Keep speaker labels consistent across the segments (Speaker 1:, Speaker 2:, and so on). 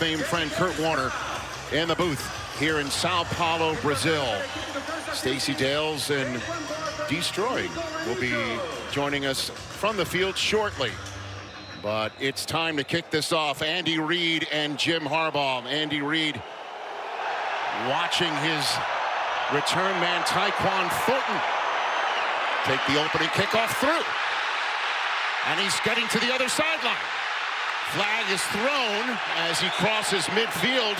Speaker 1: Fame friend Kurt Warner in the booth here in Sao Paulo, Brazil. Stacey Dales and Destroy will be joining us from the field shortly. But it's time to kick this off. Andy Reid and Jim Harbaugh. Andy Reid watching his return man Tyquan Thornton take the opening kickoff through. And he's getting to the other sideline. Flag is thrown as he crosses midfield.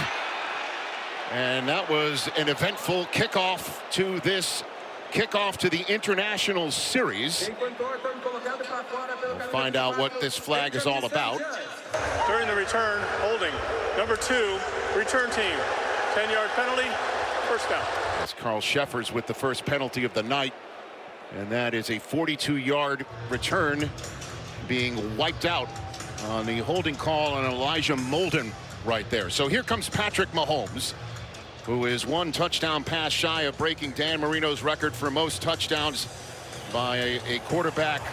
Speaker 1: And that was an eventful kickoff to this kickoff to the International Series. We'll find out what this flag is all about.
Speaker 2: During the return, holding. Number 2, return team. 10-yard penalty, first down.
Speaker 1: That's Carl Sheffers with the first penalty of the night. And that is a 42-yard return being wiped out on the holding call on Elijah Molden right there. So here comes Patrick Mahomes, who is 1 touchdown pass shy of breaking Dan Marino's record for most touchdowns by a quarterback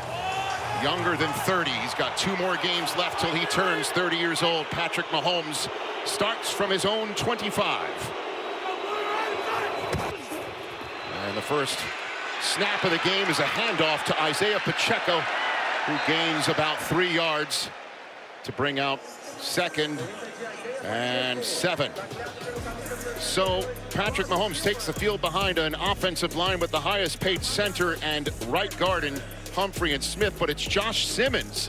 Speaker 1: younger than 30. He's got 2 more games left till he turns 30 years old. Patrick Mahomes starts from his own 25. And the first snap of the game is a handoff to Isaiah Pacheco, who gains about 3 yards to bring out 2nd and 7. So Patrick Mahomes takes the field behind an offensive line with the highest paid center and right guard in Humphrey and Smith, but it's Josh Simmons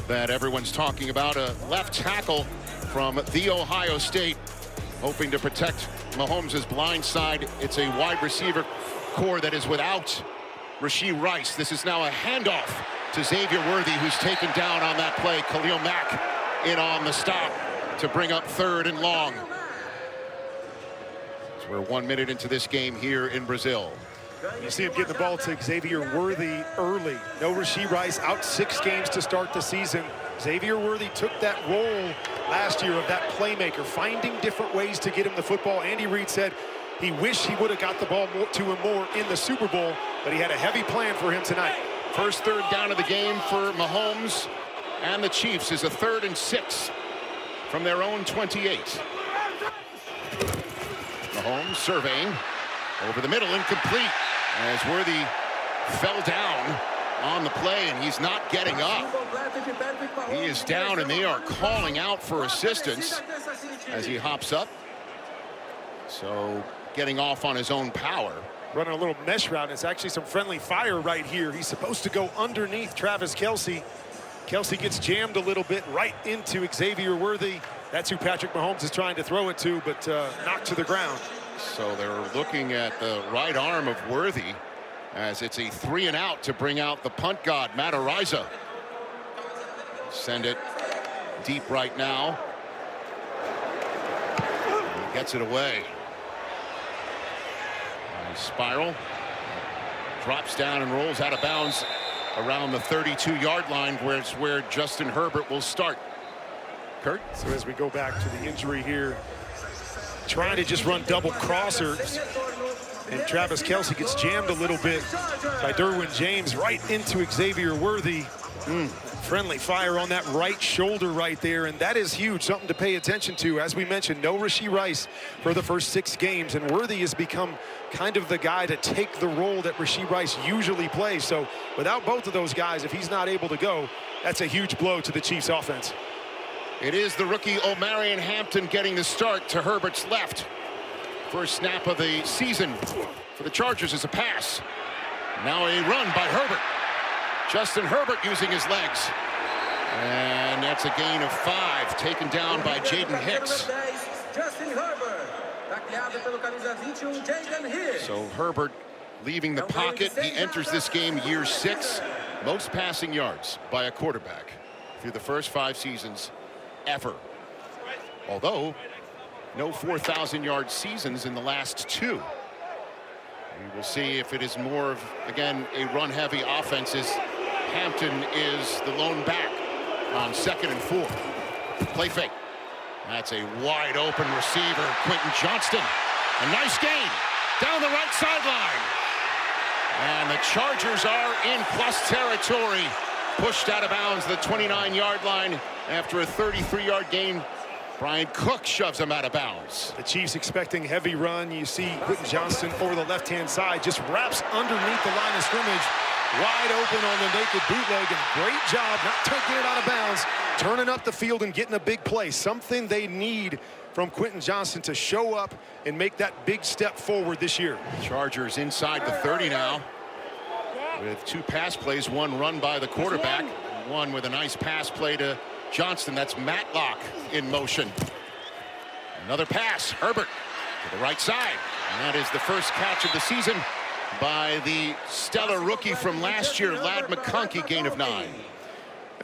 Speaker 1: that everyone's talking about, a left tackle from The Ohio State, hoping to protect Mahomes' blind side. It's a wide receiver core that is without Rashee Rice. This is now a handoff to Xavier Worthy, who's taken down on that play. Khalil Mack in on the stop to bring up 3rd and long. So we're 1 minute into this game here in Brazil.
Speaker 3: You see him getting the ball to Xavier Worthy early. No Rashee Rice, out 6 games to start the season. Xavier Worthy took that role last year of that playmaker, finding different ways to get him the football. Andy Reid said he wished he would have got the ball to him more in the Super Bowl, but he had a heavy plan for him tonight.
Speaker 1: First 3rd down of the game for Mahomes and the Chiefs is a 3rd and 6 from their own 28. Mahomes surveying over the middle, incomplete, as Worthy fell down on the play, and he's not getting up. He is down, and they are calling out for assistance as he hops up. So getting off on his own power.
Speaker 3: Running a little mesh route. It's actually some friendly fire right here. He's supposed to go underneath Travis Kelce. Kelce gets jammed a little bit right into Xavier Worthy. That's who Patrick Mahomes is trying to throw it to, but knocked to the ground.
Speaker 1: So they're looking at the right arm of Worthy as it's a 3 and out to bring out the punt god, Matt Araiza. Send it deep right now. He gets it away. Nice spiral. Drops down and rolls out of bounds around the 32-yard line, where it's where Justin Herbert will start. Kurt?
Speaker 3: So as we go back to the injury here, trying to just run double crossers, and Travis Kelce gets jammed a little bit by Derwin James right into Xavier Worthy. Friendly fire on that right shoulder right there, and that is huge, something to pay attention to. As we mentioned, no Rashee Rice for the first 6 games, and Worthy has become kind of the guy to take the role that Rashee Rice usually plays. So without both of those guys, if he's not able to go, that's a huge blow to the Chiefs offense.
Speaker 1: It is the rookie Omarion Hampton getting the start to Herbert's left. First snap of the season for the Chargers is a pass. Now a run by Herbert. Justin Herbert using his legs. And that's a gain of 5, taken down by Jaden Hicks. So Herbert leaving the pocket. He enters this game year 6. Most passing yards by a quarterback through the first 5 seasons ever. Although no 4,000-yard seasons in the last 2. We will see if it is more of, again, a run-heavy offense, as Hampton is the lone back on 2nd and 4. Play fake. That's a wide-open receiver, Quentin Johnston. A nice gain down the right sideline. And the Chargers are in plus territory. Pushed out of bounds the 29-yard line after a 33-yard gain Brian Cook shoves him out of bounds.
Speaker 3: The Chiefs expecting heavy run. You see Quentin Johnston over the left-hand side, just wraps underneath the line of scrimmage, wide open on the naked bootleg, and great job not taking it out of bounds, turning up the field and getting a big play. Something they need from Quentin Johnston to show up and make that big step forward this year.
Speaker 1: Chargers inside the 30 now with 2 pass plays, 1 run by the quarterback, 1 with a nice pass play to Johnston. That's Matlock in motion. Another pass, Herbert to the right side. And that is the first catch of the season by the stellar rookie from last year, Ladd McConkey, gain of 9.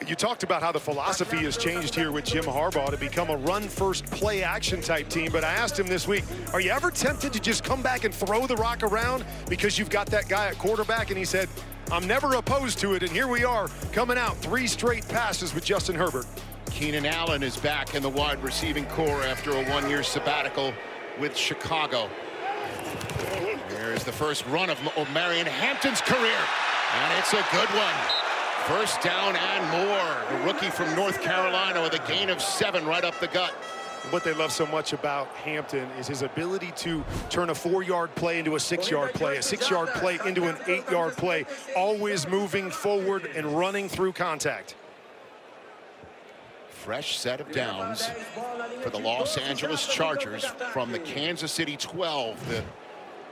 Speaker 3: You talked about how the philosophy has changed here with Jim Harbaugh to become a run-first, play-action type team. But I asked him this week, are you ever tempted to just come back and throw the rock around because you've got that guy at quarterback? And he said, I'm never opposed to it. And here we are coming out 3 straight passes with Justin Herbert.
Speaker 1: Keenan Allen is back in the wide receiving core after a 1-year sabbatical with Chicago. Here's the first run of Marion Hampton's career, and it's a good one. First down and more. The rookie from North Carolina with a gain of 7 right up the gut.
Speaker 3: What they love so much about Hampton is his ability to turn a 4-yard play into a 6-yard play, a 6-yard play into an 8-yard play, always moving forward and running through contact.
Speaker 1: Fresh set of downs for the Los Angeles Chargers from the Kansas City 12. The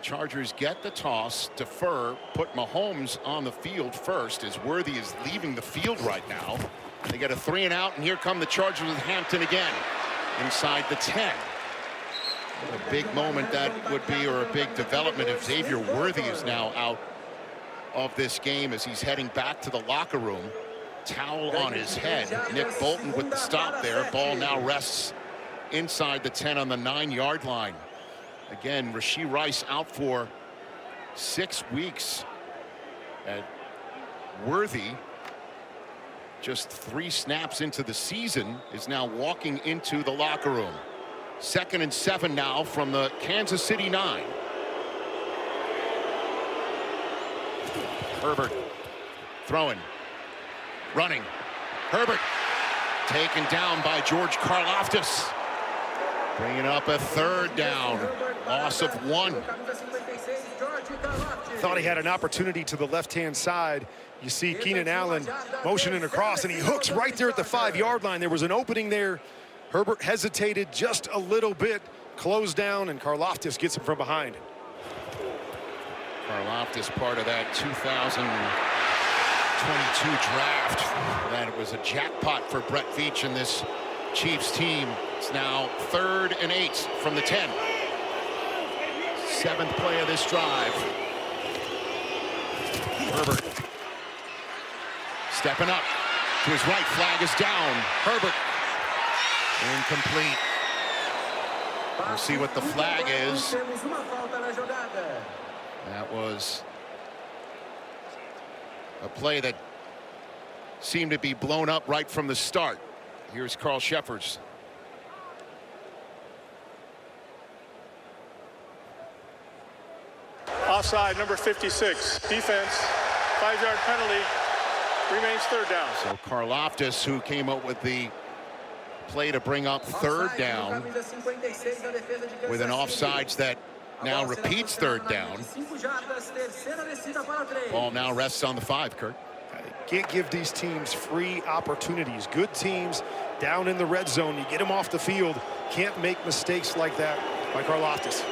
Speaker 1: Chargers get the toss, defer, put Mahomes on the field first as Worthy is leaving the field right now. They get a 3 and out, and here come the Chargers with Hampton again inside the 10. What a big moment that would be, or a big development if Xavier Worthy is now out of this game as he's heading back to the locker room. Towel on his head. Nick Bolton with the stop there. Ball now rests inside the 10 on the 9-yard line. Again, Rashee Rice out for 6 weeks. And Worthy, just 3 snaps into the season, is now walking into the locker room. 2nd and 7 now from the Kansas City 9. Herbert throwing. Running. Herbert taken down by George Karlaftis. Bringing up a 3rd down. Loss of 1.
Speaker 3: Thought he had an opportunity to the left-hand side. You see Keenan Allen motioning across, and he hooks right there at the 5-yard line. There was an opening there. Herbert hesitated just a little bit, closed down, and Karlaftis gets him from behind.
Speaker 1: Karlaftis part of that 2022 draft. That was a jackpot for Brett Veach and this Chiefs team. It's now 3rd and 8 from the 10. 7th play of this drive. Herbert stepping up to his right. Flag is down. Herbert incomplete. We'll see what the flag is. That was a play that seemed to be blown up right from the start. Here's Carl Sheffers.
Speaker 2: Offside, number 56. Defense, 5-yard penalty. Remains 3rd down.
Speaker 1: So Karlaftis, who came up with the play to bring up 3rd down, with an offsides that now repeats 3rd down. Ball now rests on the 5, Kurt.
Speaker 3: Can't give these teams free opportunities. Good teams down in the red zone, you get them off the field. Can't make mistakes like that by Karlaftis.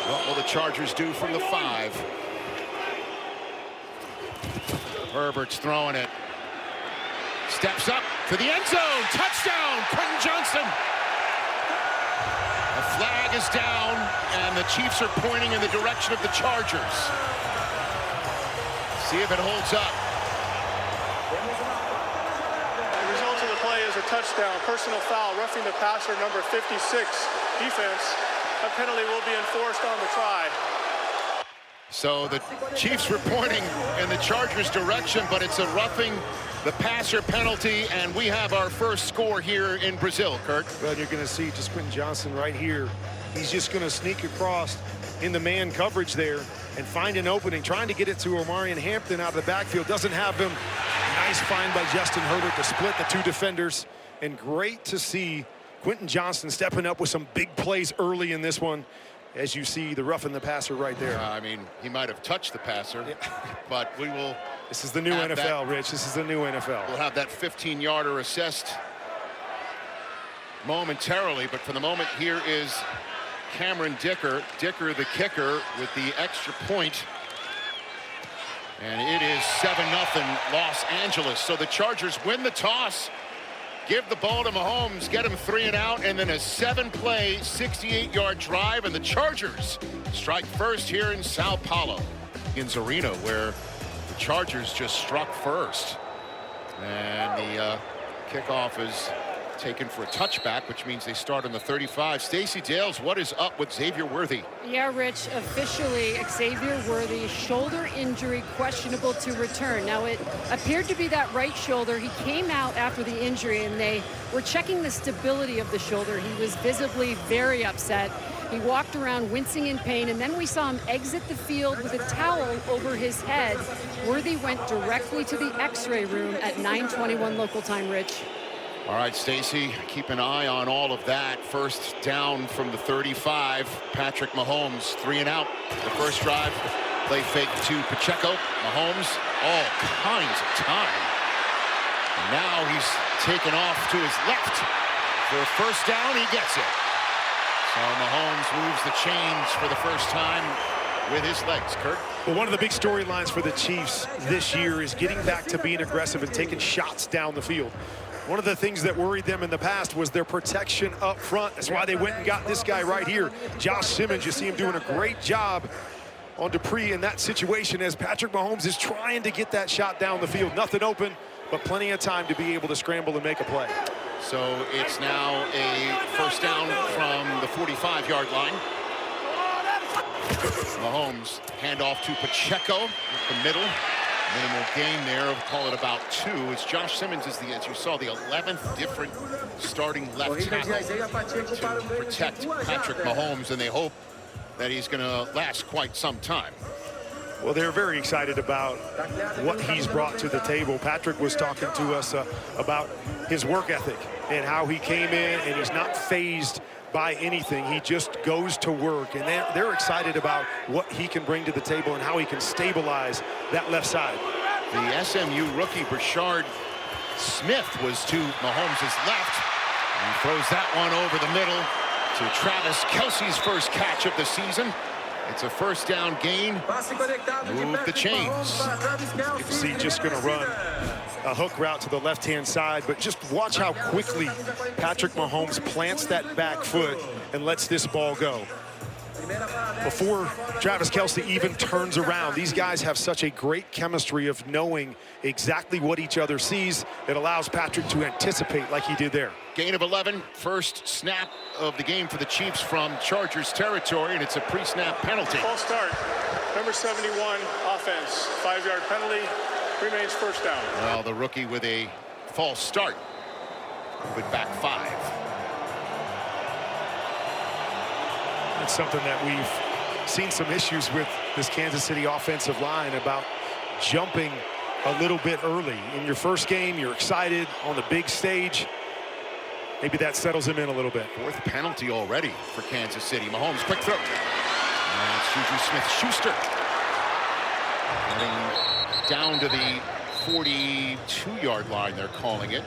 Speaker 1: What will the Chargers do from the 5? Herbert's throwing it. Steps up to the end zone. Touchdown, Quentin Johnston. A flag is down, and the Chiefs are pointing in the direction of the Chargers. See if it holds up.
Speaker 2: The result of the play is a touchdown. Personal foul, roughing the passer, number 56. Defense. A penalty will be enforced on the try.
Speaker 1: So the Chiefs were pointing in the Chargers' direction, but it's a roughing the passer penalty, and we have our first score here in Brazil, Kurt.
Speaker 3: Well, you're going to see just Quentin Johnston right here. He's just going to sneak across in the man coverage there and find an opening, trying to get it to Omarion Hampton out of the backfield. Doesn't have him. Nice find by Justin Herbert to split the 2 defenders. And great to see Quentin Johnston stepping up with some big plays early in this one. As you see, the roughing the passer right there.
Speaker 1: I mean, he might have touched the passer, but we will.
Speaker 3: This is the new NFL, Rich. This is the new NFL.
Speaker 1: We'll have that 15-yarder assessed momentarily, but for the moment, here is Cameron Dicker. Dicker, the kicker, with the extra point. And it is 7-0 Los Angeles. So the Chargers win the toss, give the ball to Mahomes, get him 3 and out, and then a 7-play, 68-yard drive, and the Chargers strike first here in Sao Paulo, in Arena, where the Chargers just struck first. And the kickoff is taken for a touchback, which means they start on the 35. Stacey Dales, what is up with Xavier Worthy?
Speaker 4: Yeah, Rich, officially Xavier Worthy, shoulder injury, questionable to return. Now, it appeared to be that right shoulder. He came out after the injury, and they were checking the stability of the shoulder. He was visibly very upset. He walked around wincing in pain, and then we saw him exit the field with a towel over his head. Worthy went directly to the x-ray room at 9:21 local time, Rich.
Speaker 1: All right, Stacey, keep an eye on all of that. First down from the 35. Patrick Mahomes, 3 and out. The first drive, play fake to Pacheco. Mahomes, all kinds of time. And now he's taken off to his left. For a first down, he gets it. So Mahomes moves the chains for the first time with his legs. Kurt?
Speaker 3: Well, one of the big storylines for the Chiefs this year is getting back to being aggressive and taking shots down the field. One of the things that worried them in the past was their protection up front. That's why they went and got this guy right here, Josh Simmons. You see him doing a great job on Dupree in that situation as Patrick Mahomes is trying to get that shot down the field. Nothing open, but plenty of time to be able to scramble and make a play.
Speaker 1: So it's now a first down from the 45-yard line. Mahomes, handoff to Pacheco with the middle. Minimal gain there, I'll call it about 2. As Josh Simmons is, as you saw, the 11th different starting left tackle to protect Patrick Mahomes, and they hope that he's going to last quite some time.
Speaker 3: Well, they're very excited about what he's brought to the table. Patrick was talking to us about his work ethic and how he came in, and he's not phased by anything. He just goes to work, and they're excited about what he can bring to the table and how he can stabilize that left side.
Speaker 1: The SMU rookie Brashard Smith was to Mahomes' left, and he throws that one over the middle to Travis Kelce's first catch of the season. It's a first down gain. Move the chains.
Speaker 3: You can see just going to run a hook route to the left-hand side, but just watch how quickly Patrick Mahomes plants that back foot and lets this ball go. Before Travis Kelce even turns around, these guys have such a great chemistry of knowing exactly what each other sees that allows Patrick to anticipate like he did there.
Speaker 1: Gain of 11, first snap of the game for the Chiefs from Chargers territory, and it's a pre-snap penalty.
Speaker 2: False start. Number 71, offense. 5-yard penalty, remains first down.
Speaker 1: Well, the rookie with a false start. With back 5.
Speaker 3: It's something that we've seen some issues with this Kansas City offensive line about jumping a little bit early. In your first game, you're excited on the big stage. Maybe that settles him in a little bit.
Speaker 1: 4th penalty already for Kansas City. Mahomes, quick throw. And it's Juju Smith-Schuster. Getting down to the 42-yard line, they're calling it.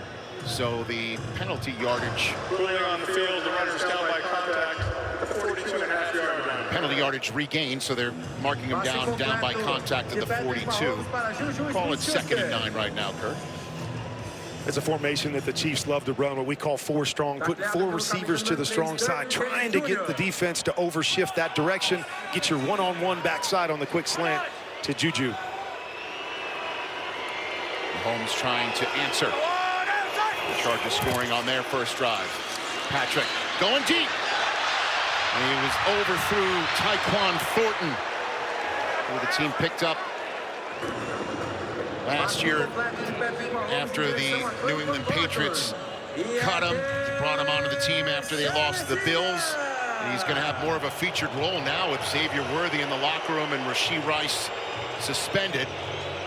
Speaker 1: So the penalty yardage.
Speaker 2: Ruling on the field, the runner's down by contact. 42.5-yard line.
Speaker 1: Penalty yardage regained, so they're marking him down by contact at the 42. Call it 2nd and 9 right now, Kurt.
Speaker 3: It's a formation that the Chiefs love to run, what we call 4 strong, putting 4 receivers to the strong side, trying to get the defense to overshift that direction, get your one-on-one backside on the quick slant to Juju.
Speaker 1: Mahomes trying to answer. The Chargers scoring on their first drive. Patrick going deep. And he was overthrew Tyquan Thornton, who the team picked up last year after the New England Patriots cut him. Brought him onto the team after they lost the Bills. And he's going to have more of a featured role now with Xavier Worthy in the locker room and Rashee Rice suspended.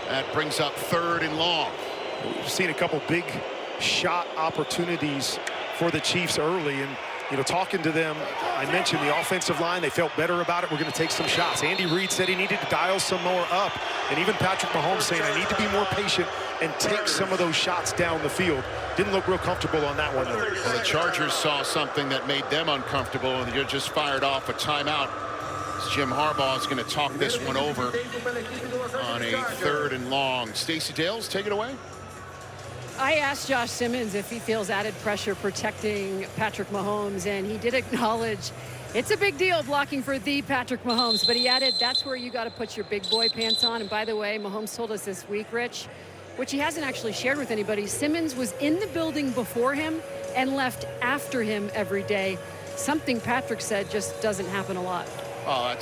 Speaker 1: That brings up 3rd and long.
Speaker 3: We've seen a couple big shot opportunities for the Chiefs early. And, you know, talking to them, I mentioned the offensive line. They felt better about it. We're going to take some shots. Andy Reid said he needed to dial some more up. And even Patrick Mahomes saying, I need to be more patient and take some of those shots down the field. Didn't look real comfortable on that one, though.
Speaker 1: Well, the Chargers saw something that made them uncomfortable, and they're just fired off a timeout. Jim Harbaugh is going to talk this one over on a 3rd and long. Stacey Dales, take it away.
Speaker 4: I asked Josh Simmons if he feels added pressure protecting Patrick Mahomes, and he did acknowledge it's a big deal blocking for the Patrick Mahomes, but he added that's where you got to put your big boy pants on. And by the way, Mahomes told us this week, Rich, which he hasn't actually shared with anybody, Simmons was in the building before him and left after him every day. Something Patrick said just doesn't happen a lot.
Speaker 1: Oh,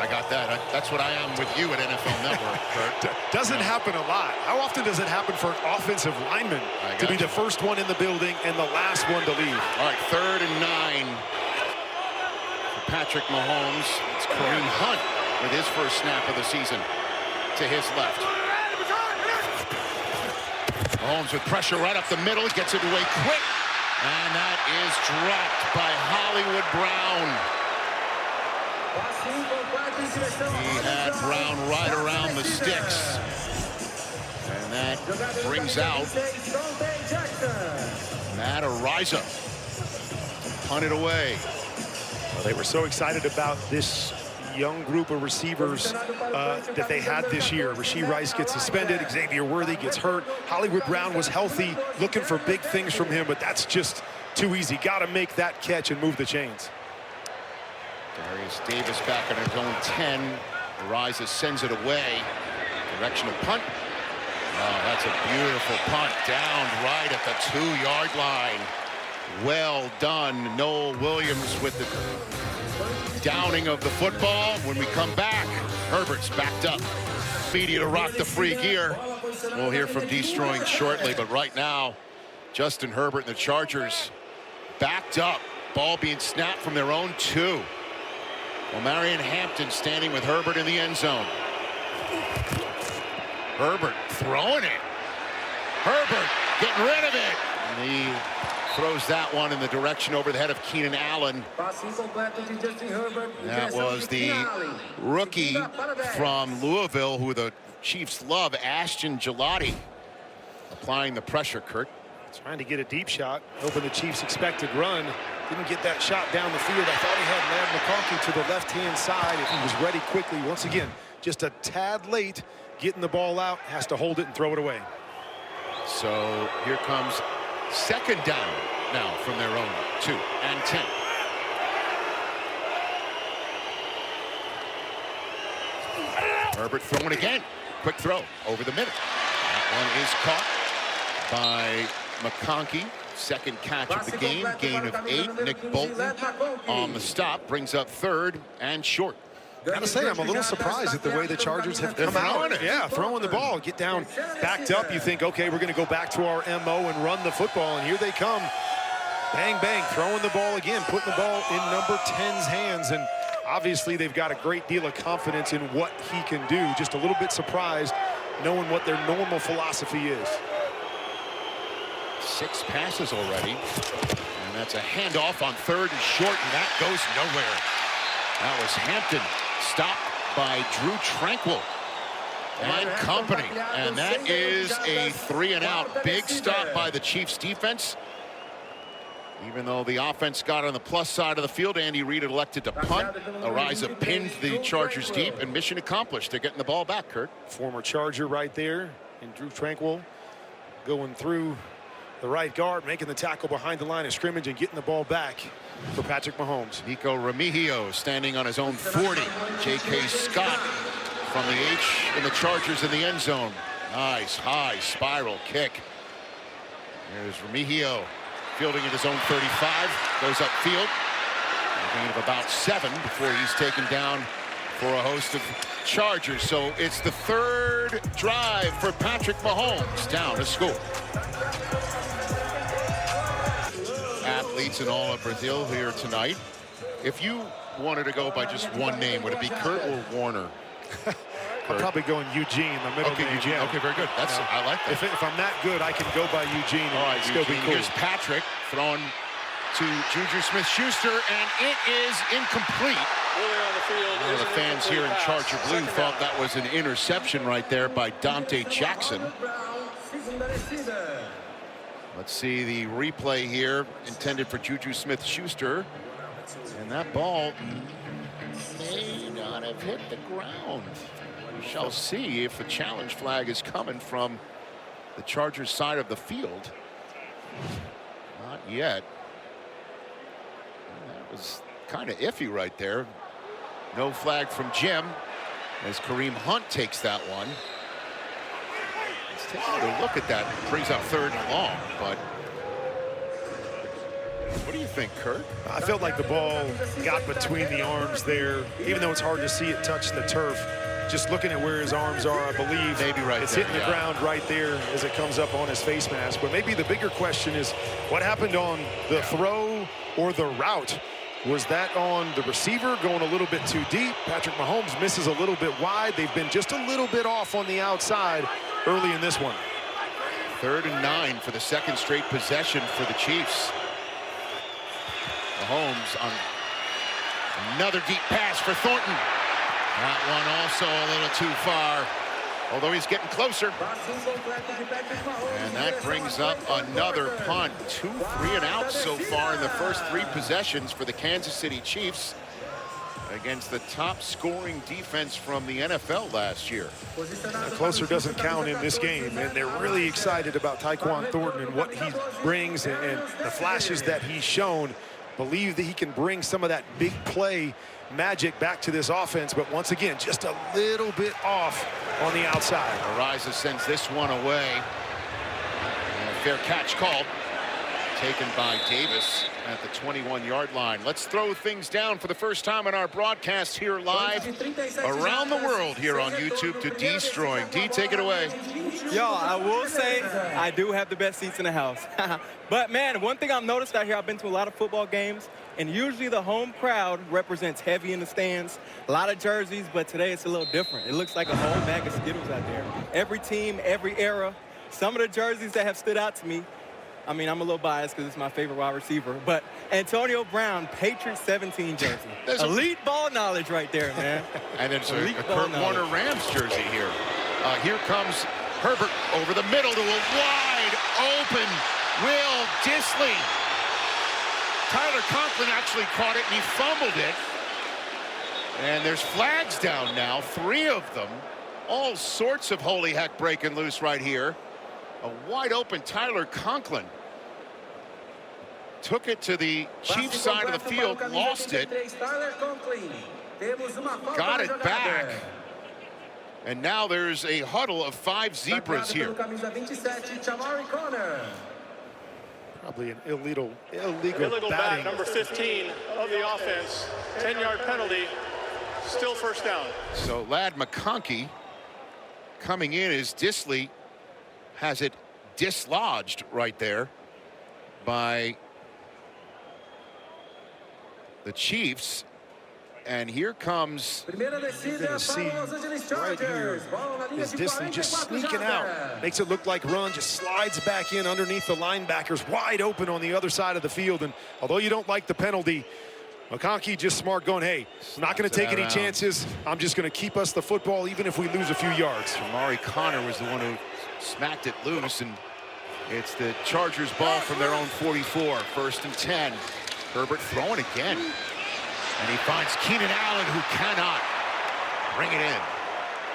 Speaker 1: I got that. That's what I am with you at NFL Network, Kurt.
Speaker 3: Doesn't happen a lot. How often does it happen for an offensive lineman to be the first one in the building and the last one to leave?
Speaker 1: All right, 3rd and 9 for Patrick Mahomes. It's Kareem Hunt with his first snap of the season to his left. Mahomes with pressure right up the middle, gets it away quick, and that is dropped by Hollywood Brown. He had Brown right around the sticks, and that brings out Matt Ariza to punt it away.
Speaker 3: Well, they were so excited about this young group of receivers that they had this year. Rashee Rice gets suspended, Xavier Worthy gets hurt, Hollywood Brown was healthy, looking for big things from him, but that's just too easy. Got to make that catch and move the chains.
Speaker 1: Darius Davis back at his own 10. Ariza sends it away. Directional punt. Oh, that's a beautiful punt. Down right at the 2-yard line. Well done. Noel Williams with the downing of the football. When we come back, Herbert's backed up. Speedy to rock the free gear. We'll hear from Destroying shortly, but right now, Justin Herbert and the Chargers backed up. Ball being snapped from their own 2. Well, Marion Hampton standing with Herbert in the end zone. Herbert throwing it. Herbert getting rid of it. And he throws that one in the direction over the head of Keenan Allen. That was the rookie from Louisville who the Chiefs love, Ashton Gelati, applying the pressure, Kurt.
Speaker 3: Trying to get a deep shot, hoping the Chiefs' expected run. Didn't get that shot down the field. I thought he had Ladd McConkey to the left-hand side if he was ready quickly. Once again, just a tad late getting the ball out. Has to hold it and throw it away.
Speaker 1: So here comes 2nd down now from their own 2 and 10. Herbert throwing again. Quick throw over the middle. That one is caught by McConkey. 2nd catch of the game. Gain of 8. Nick Bolton on the stop brings up 3rd and short.
Speaker 3: Gotta say, I'm a little surprised at the way the Chargers have come out. Yeah, throwing the ball, get down, backed up. You think, okay, we're going to go back to our MO and run the football, and here they come. Bang, bang, throwing the ball again, putting the ball in number 10's hands, and obviously they've got a great deal of confidence in what he can do. Just a little bit surprised knowing what their normal philosophy is.
Speaker 1: 6 passes already, and that's a handoff on 3rd and short, and that goes nowhere. That was Hampton, stopped by Drew Tranquil and company, and that is a 3-and-out. Big stop by the Chiefs defense. Even though the offense got on the plus side of the field, Andy Reid elected to punt. Ariza pinned the Chargers deep, and mission accomplished. They're getting the ball back, Kurt.
Speaker 3: Former Charger right there, and Drew Tranquil going through the right guard, making the tackle behind the line of scrimmage and getting the ball back for Patrick Mahomes.
Speaker 1: Nico Remigio standing on his own 40. J.K. Scott from the H in the Chargers in the end zone. Nice high spiral kick. There's Remigio fielding at his own 35. Goes upfield. A gain of about 7 before he's taken down for a host of Chargers. So it's the 3rd drive for Patrick Mahomes down to score. Athletes in all of Brazil here tonight. If you wanted to go by just one name, would it be Kurt or Warner?
Speaker 3: I'm probably going Eugene, the middle name.
Speaker 1: Eugene. Okay, very good. That's I like that.
Speaker 3: If I'm that good, I can go by Eugene
Speaker 1: All right,
Speaker 3: and still be cool.
Speaker 1: Here's Patrick throwing to Juju Smith-Schuster, and it is incomplete.
Speaker 2: Really on the field.
Speaker 1: One of the fans here in Charger Blue thought that was an interception right there by Dante Jackson. Let's see the replay here, intended for Juju Smith-Schuster. And that ball may not have hit the ground. We shall see if the challenge flag is coming from the Chargers side of the field. Not yet. That was kind of iffy right there. No flag from Jim as Kareem Hunt takes that one. Let's take another look at that. Brings up 3rd and long, but what do you think, Kurt?
Speaker 3: I felt like the ball got between the arms there, even though it's hard to see it touch the turf. Just looking at where his arms are, I believe
Speaker 1: maybe right
Speaker 3: it's
Speaker 1: there,
Speaker 3: hitting the ground right there as it comes up on his face mask. But maybe the bigger question is what happened on the throw or the route? Was that on the receiver going a little bit too deep? Patrick Mahomes misses a little bit wide. They've been just a little bit off on the outside early in this one.
Speaker 1: 3rd and 9 for the 2nd straight possession for the Chiefs. Mahomes on another deep pass for Thornton. That one also a little too far, although he's getting closer. And that brings up another punt. 2 3-and-outs so far in the first 3 possessions for the Kansas City Chiefs against the top scoring defense from the NFL last year.
Speaker 3: Closer doesn't count in this game, and they're really excited about Tyquan Thornton and what he brings and the flashes that he's shown. Believe that he can bring some of that big play magic back to this offense, but once again, just a little bit off on the outside.
Speaker 1: Ariza sends this one away. And a fair catch called. Taken by Davis at the 21-yard line. Let's throw things down for the first time on our broadcast here live around the world here on YouTube to Destroying. D, take it away.
Speaker 5: Yo, I will say I do have the best seats in the house. But, man, one thing I've noticed out here, I've been to a lot of football games, and usually the home crowd represents heavy in the stands, a lot of jerseys, but today it's a little different. It looks like a whole bag of Skittles out there. Every team, every era. Some of the jerseys that have stood out to me, I mean, I'm a little biased because it's my favorite wide receiver, but Antonio Brown, Patriots 17 jersey. Elite ball knowledge right there, man.
Speaker 1: And it's a Kurt Warner Rams jersey here. Here comes Herbert over the middle to a wide open Will Dissly. Tyler Conklin actually caught it and he fumbled it. And there's flags down now, 3 of them. All sorts of holy heck breaking loose right here. A wide open Tyler Conklin took it to the Chiefs side of the field, lost it, got it back, and now there's a huddle of 5 zebras here.
Speaker 3: Probably an illegal
Speaker 2: bat, number 15 of the offense. 10-yard penalty, still first down.
Speaker 1: So Ladd McConkey coming in as Dissly has it dislodged right there by the Chiefs. And here comes,
Speaker 3: you're going to see right here is Dissly just sneaking out. Makes it look like run, just slides back in underneath the linebackers, wide open on the other side of the field. And although you don't like the penalty, McConkey just smart going, hey, I'm not going to take any chances. I'm just going to keep us the football even if we lose a few yards.
Speaker 1: Amari Connor was the one who smacked it loose, and it's the Chargers ball from their own 44. 1st and 10. Herbert throwing again. And he finds Keenan Allen, who cannot bring it in.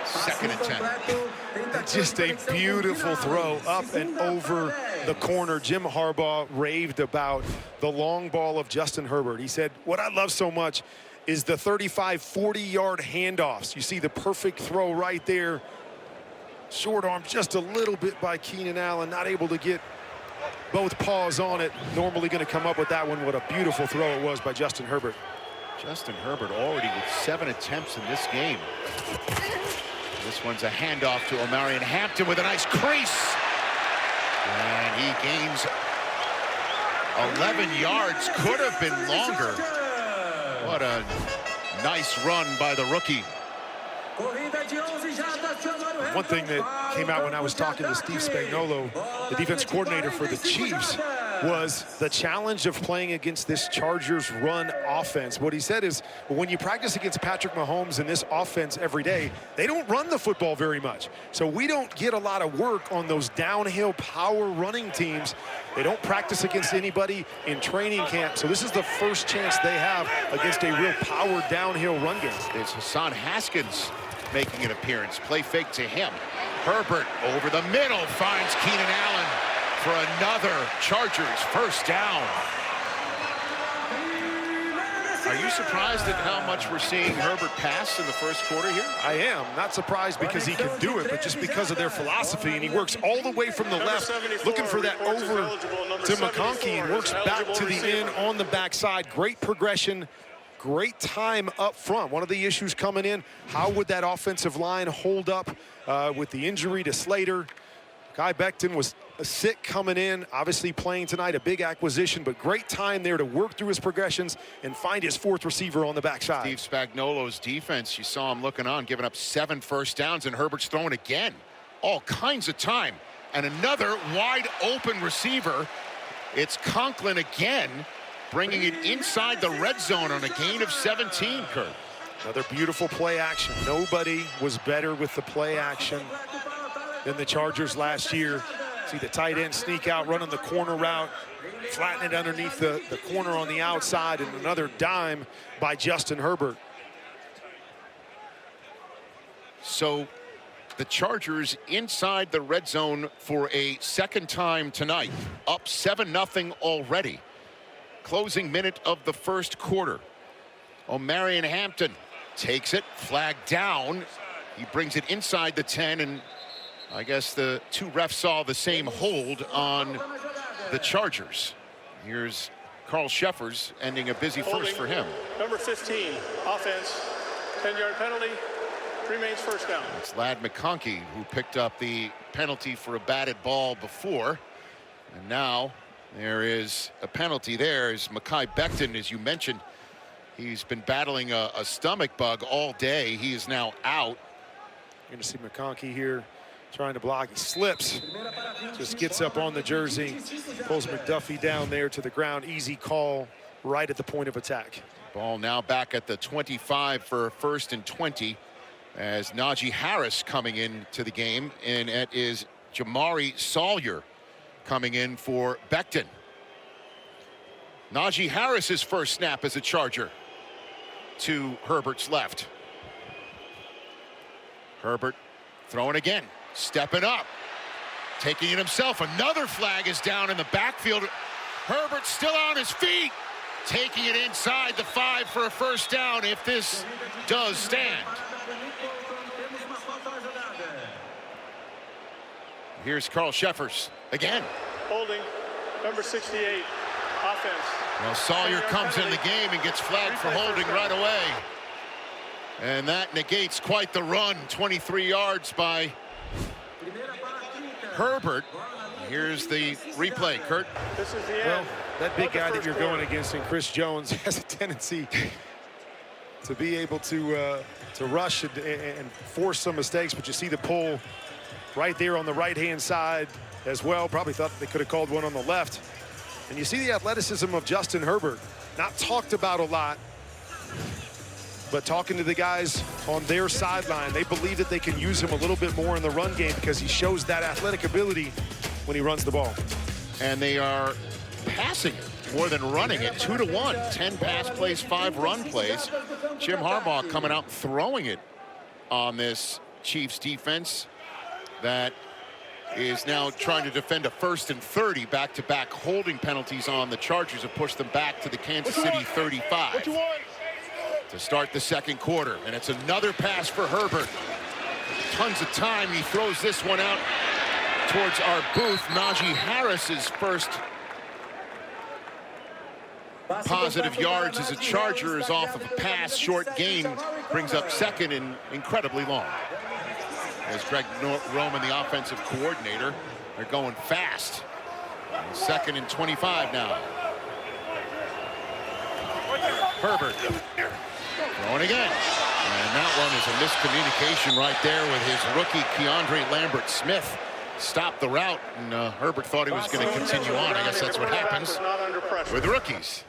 Speaker 1: 2nd and 10.
Speaker 3: Just a beautiful throw up and over the corner. Jim Harbaugh raved about the long ball of Justin Herbert. He said, what I love so much is the 35, 40-yard handoffs. You see the perfect throw right there. Short arm just a little bit by Keenan Allen, not able to get both paws on it. Normally going to come up with that one. What a beautiful throw it was by Justin Herbert.
Speaker 1: Justin Herbert already with 7 attempts in this game. This one's a handoff to Omarion Hampton with a nice crease. And he gains 11 yards. Could have been longer. What a nice run by the rookie.
Speaker 3: One thing that came out when I was talking to Steve Spagnuolo, the defense coordinator for the Chiefs, was the challenge of playing against this Chargers run offense. What he said is, when you practice against Patrick Mahomes and this offense every day, they don't run the football very much. So we don't get a lot of work on those downhill power running teams. They don't practice against anybody in training camp. So this is the first chance they have against a real power downhill run game.
Speaker 1: It's Hassan Haskins making an appearance. Play fake to him. Herbert over the middle finds Keenan Allen for another Chargers first down. Are you surprised at how much we're seeing Herbert pass in the first quarter here?
Speaker 3: I am. Not surprised because he can do it, but just because of their philosophy. And he works all the way from the left, looking for that over to McConkey, and works back to the end on the backside. Great progression, great time up front. One of the issues coming in, how would that offensive line hold up with the injury to Slater? Guy Becton was sick coming in, obviously playing tonight, a big acquisition, but great time there to work through his progressions and find his fourth receiver on the backside.
Speaker 1: Steve Spagnuolo's defense, you saw him looking on, giving up 7 first downs, and Herbert's throwing again. All kinds of time. And another wide open receiver. It's Conklin again, bringing it inside the red zone on a gain of 17, Kurt.
Speaker 3: Another beautiful play action. Nobody was better with the play action than the Chargers last year. See the tight end sneak out, running the corner route, flatten it underneath the corner on the outside, and another dime by Justin Herbert.
Speaker 1: So the Chargers inside the red zone for a second time tonight, up 7-0 already. Closing minute of the first quarter. O'Marion Hampton takes it, flag down. He brings it inside the 10, and I guess the two refs saw the same hold on the Chargers. Here's Carl Sheffers ending a busy first for him.
Speaker 2: Number 15, offense, 10-yard penalty, remains first down.
Speaker 1: It's Ladd McConkey who picked up the penalty for a batted ball before. And now there is a penalty there as Mekhi Becton, as you mentioned, he's been battling a stomach bug all day. He is now out.
Speaker 3: You're going to see McConkey here trying to block. He slips, just gets up on the jersey, pulls McDuffie down there to the ground. Easy call right at the point of attack.
Speaker 1: Ball now back at the 25 for first and 20 as Najee Harris coming into the game, and it is Jamari Sawyer coming in for Becton. Najee Harris's first snap as a Charger to Herbert's left. Herbert throwing again, stepping up, taking it himself. Another flag is down in the backfield. Herbert still on his feet, taking it inside the 5 for a first down if this does stand. Here's Carl Sheffers again.
Speaker 2: Holding, number 68, offense.
Speaker 1: Well, Sawyer comes in the game and gets flagged for holding right away. And that negates quite the run. 23 yards by Herbert. Here's the replay, Kurt.
Speaker 2: This is the end.
Speaker 3: Well, that big guy that you're going against in Chris Jones has a tendency to be able to rush and force some mistakes, but you see the pull right there on the right-hand side as well. Probably thought they could have called one on the left. And you see the athleticism of Justin Herbert. Not talked about a lot, but talking to the guys on their sideline, they believe that they can use him a little bit more in the run game because he shows that athletic ability when he runs the ball.
Speaker 1: And they are passing it more than running it. 2-to-1. 10 pass plays, 5 run plays. Jim Harbaugh coming out throwing it on this Chiefs defense that is now trying to defend a 1st and 30. Back-to-back holding penalties on the Chargers have pushed them back to the Kansas City 35 to start the second quarter. And it's another pass for Herbert. Tons of time. He throws this one out towards our booth. Najee Harris's first positive yards as a Charger is off of a pass. Short gain brings up second and incredibly long. As Greg Roman, the offensive coordinator, they're going fast. 2nd and 25 now. Herbert throwing again. And that one is a miscommunication right there with his rookie Keandre Lambert-Smith. Stopped the route, and Herbert thought he was going to continue on. I guess that's what happens with rookies.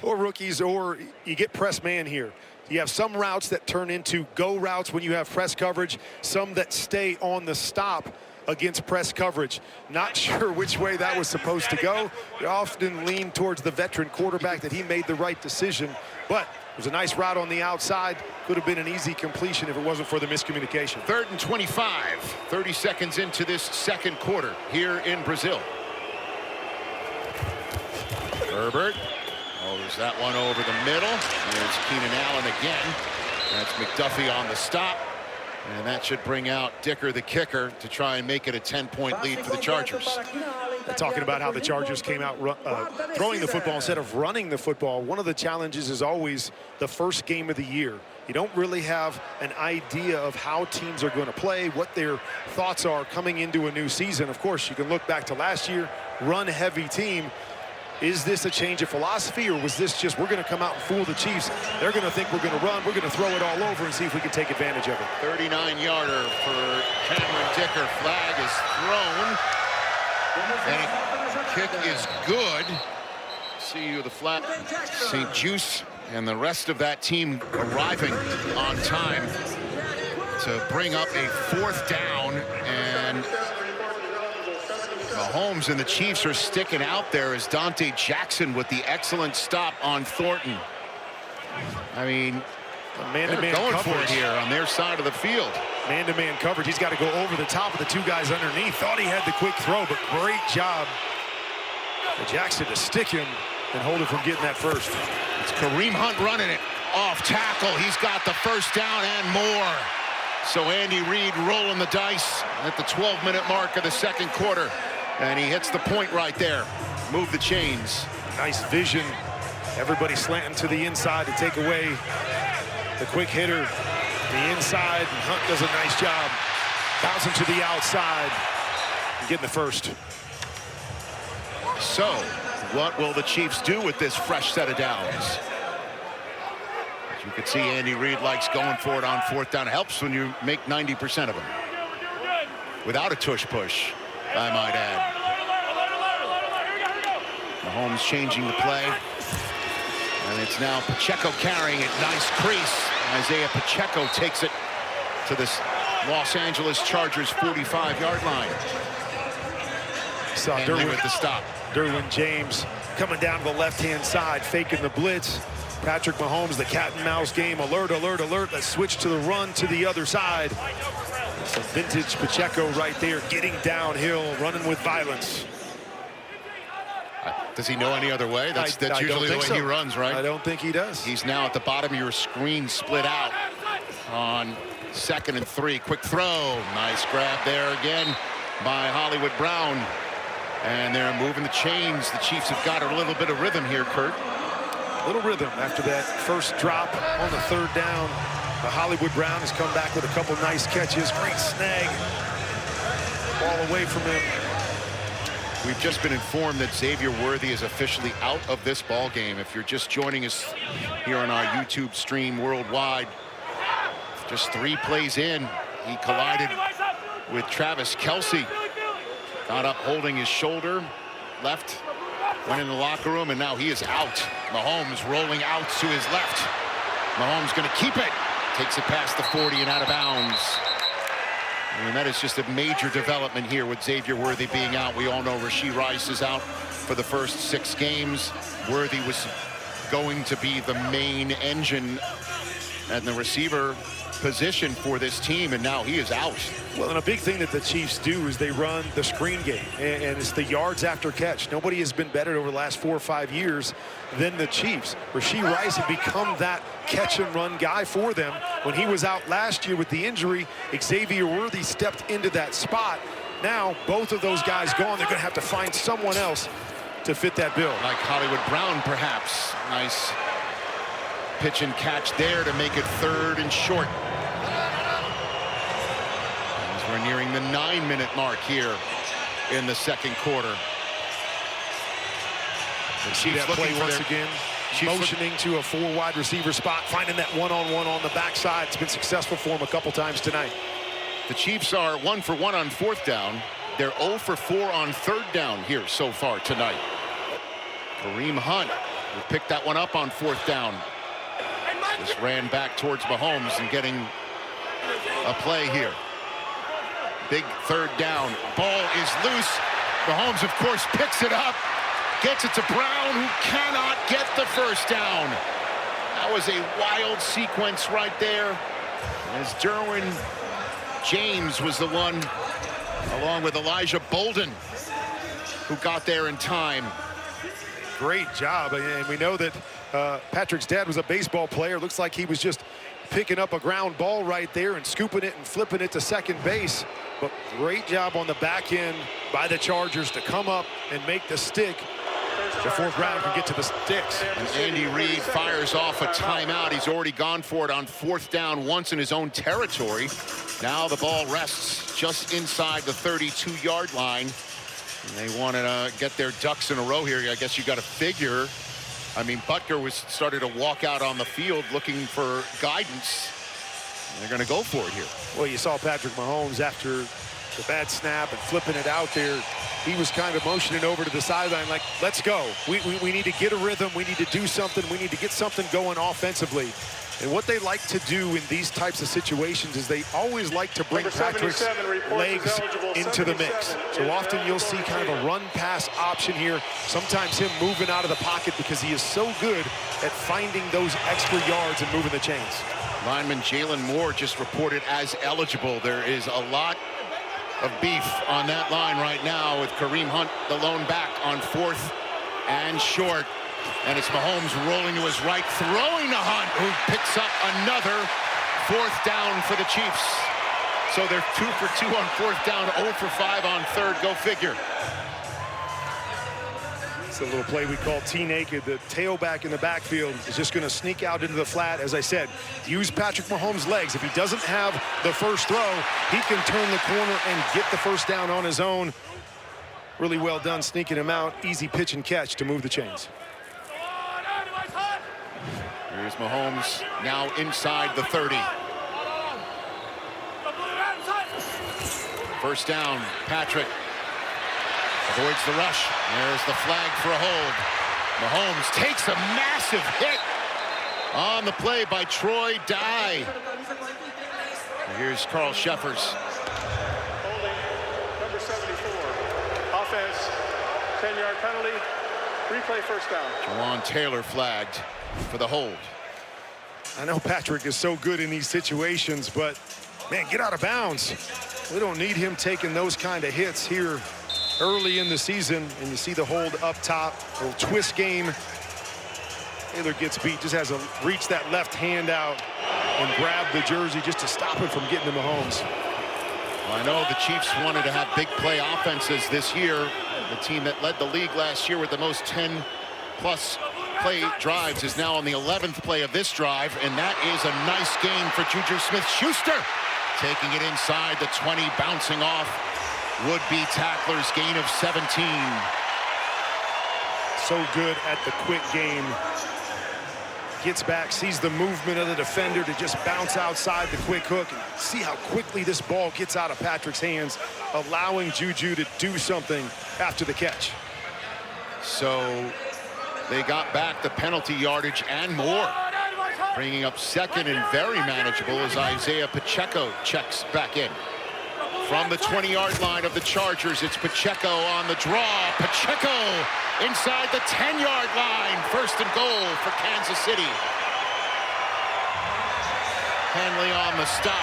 Speaker 3: Or rookies, or you get press man here. You have some routes that turn into go routes when you have press coverage, some that stay on the stop against press coverage. Not sure which way that was supposed to go. You often lean towards the veteran quarterback that he made the right decision, but it was a nice route on the outside. Could have been an easy completion if it wasn't for the miscommunication.
Speaker 1: 3rd and 25, 30 seconds into this second quarter here in Brazil. Herbert throws that one over the middle. There's Keenan Allen again. That's McDuffie on the stop. And that should bring out Dicker, the kicker, to try and make it a 10-point lead for the Chargers.
Speaker 3: Talking about how the Chargers came out throwing the football instead of running the football. One of the challenges is always the first game of the year. You don't really have an idea of how teams are going to play, what their thoughts are coming into a new season. Of course, you can look back to last year, run-heavy team. Is this a change of philosophy, or was this just, we're going to come out and fool the Chiefs? They're going to think we're going to run. We're going to throw it all over and see if we can take advantage of it.
Speaker 1: 39-yarder for Cameron Dicker. Flag is thrown. And a kick is good. See you the flag. St. Juice and the rest of that team arriving on time to bring up a 4th down, and Mahomes and the Chiefs are sticking out there as Dante Jackson with the excellent stop on Thornton. I mean,
Speaker 3: man-to-man
Speaker 1: going
Speaker 3: coverage
Speaker 1: for it here on their side of the field.
Speaker 3: Man-to-man coverage. He's got to go over the top of the 2 guys underneath. Thought he had the quick throw, but great job for Jackson to stick him and hold him from getting that first.
Speaker 1: It's Kareem Hunt running it off tackle. He's got the first down and more. So Andy Reid rolling the dice at the 12-minute mark of the second quarter. And he hits the point right there. Move the chains.
Speaker 3: Nice vision. Everybody slanting to the inside to take away the quick hitter. The inside, and Hunt does a nice job bouncing to the outside and getting the first.
Speaker 1: So, what will the Chiefs do with this fresh set of downs? As you can see, Andy Reid likes going for it on 4th down. It helps when you make 90% of them. Without a tush-push, I might add. Mahomes changing the play. And it's now Pacheco carrying it. Nice crease. Isaiah Pacheco takes it to this Los Angeles Chargers 45-yard line.
Speaker 3: Saw
Speaker 1: Henley with the stop.
Speaker 3: Derwin James coming down to the left-hand side, faking the blitz. Patrick Mahomes, the cat and mouse game. Alert, alert, alert. Let's switch to the run to the other side. Some vintage Pacheco right there, getting downhill, running with violence.
Speaker 1: Does he know any other way? That's usually the way he runs, right?
Speaker 3: I don't think he does.
Speaker 1: He's now at the bottom of your screen, split out on 2nd and 3. Quick throw. Nice grab there again by Hollywood Brown. And they're moving the chains. The Chiefs have got a little bit of rhythm here, Kurt.
Speaker 3: A little rhythm after that first drop on the 3rd down. Hollywood Brown has come back with a couple nice catches. Great snag. Ball away from him.
Speaker 1: We've just been informed that Xavier Worthy is officially out of this ball game. If you're just joining us here on our YouTube stream worldwide, just 3 plays in, he collided with Travis Kelce. Got up holding his shoulder, left, went in the locker room, and now he is out. Mahomes rolling out to his left. Mahomes going to keep it. Takes it past the 40 and out of bounds. And that is just a major development here with Xavier Worthy being out. We all know Rashee Rice is out for the first 6 games. Worthy was going to be the main engine and the receiver position for this team, and now he is out.
Speaker 3: Well, and a big thing that the Chiefs do is they run the screen game, and it's the yards after catch. Nobody has been better over the last 4 or 5 years than the Chiefs. Rashee Rice had become that catch and run guy for them. When he was out last year with the injury, Xavier Worthy stepped into that spot. Now, both of those guys gone. They're going to have to find someone else to fit that bill.
Speaker 1: Like Hollywood Brown, perhaps. Nice pitch and catch there to make it 3rd and short. As we're nearing the 9-minute mark here in the second quarter.
Speaker 3: The Chiefs looking once again. motioning to a 4 wide receiver spot, finding that one-on-one on the backside. It's been successful for him a couple times tonight.
Speaker 1: The Chiefs are 1 for 1 on 4th down. They're 0 for 4 on 3rd down here so far tonight. Kareem Hunt will pick that one up on 4th down. Just ran back towards Mahomes and getting a play here. Big 3rd down. Ball is loose. Mahomes, of course, picks it up. Gets it to Brown, who cannot get the 1st down. That was a wild sequence right there, as Derwin James was the one, along with Elijah Bolden, who got there in time.
Speaker 3: Great job, and we know that Patrick's dad was a baseball player. Looks like he was just picking up a ground ball right there and scooping it and flipping it to second base. But great job on the back end by the Chargers to come up and make the stick before Brown can get to the sticks.
Speaker 1: And Andy Reid fires off a timeout. He's already gone for it on 4th down once in his own territory. Now the ball rests just inside the 32-yard line. And they want to get their ducks in a row here. I guess you got to figure. I mean, Butker started to walk out on the field looking for guidance. And they're going to go for it here.
Speaker 3: Well, you saw Patrick Mahomes after the bad snap and flipping it out there. He was kind of motioning over to the sideline like, let's go. We need to get a rhythm. We need to do something. We need to get something going offensively. And what they like to do in these types of situations is they always like to bring Patrick's legs into the mix. So often you'll see kind of a run-pass option here. Sometimes him moving out of the pocket because he is so good at finding those extra yards and moving the chains.
Speaker 1: Lineman Jalen Moore just reported as eligible. There is a lot of beef on that line right now with Kareem Hunt, the lone back, on 4th and short. And it's Mahomes rolling to his right, throwing to Hunt, who picks up another 4th down for the Chiefs. So they're 2 for 2 on 4th down, 0 for 5 on 3rd. Go figure.
Speaker 3: It's a little play we call T-naked. The tailback in the backfield is just going to sneak out into the flat. As I said, use Patrick Mahomes' legs. If he doesn't have the first throw, he can turn the corner and get the 1st down on his own. Really well done sneaking him out. Easy pitch and catch to move the chains.
Speaker 1: Here's Mahomes now inside the 30. 1st down, Patrick avoids the rush. There's the flag for a hold. Mahomes takes a massive hit on the play by Troy Dye. Here's Carl Sheffers.
Speaker 2: Holding, number 74. Offense, 10-yard penalty. Replay 1st down.
Speaker 1: Jawan Taylor flagged for the hold.
Speaker 3: I know Patrick is so good in these situations, but, man, get out of bounds. We don't need him taking those kind of hits here early in the season. And you see the hold up top, a little twist game. Taylor gets beat, just has to reach that left hand out and grab the jersey just to stop it from getting to Mahomes.
Speaker 1: Well, I know the Chiefs wanted to have big play offenses this year. The team that led the league last year with the most 10-plus play drives is now on the 11th play of this drive, and that is a nice gain for Juju Smith-Schuster. Taking it inside the 20, bouncing off would-be tackler's gain of 17.
Speaker 3: So good at the quick game. Gets back, sees the movement of the defender to just bounce outside the quick hook. And see how quickly this ball gets out of Patrick's hands, allowing Juju to do something after the catch.
Speaker 1: So they got back the penalty yardage and more. Bringing up 2nd and very manageable as Isaiah Pacheco checks back in. From the 20-yard line of the Chargers, it's Pacheco on the draw. Pacheco inside the 10-yard line. 1st and goal for Kansas City. Henley on the stop.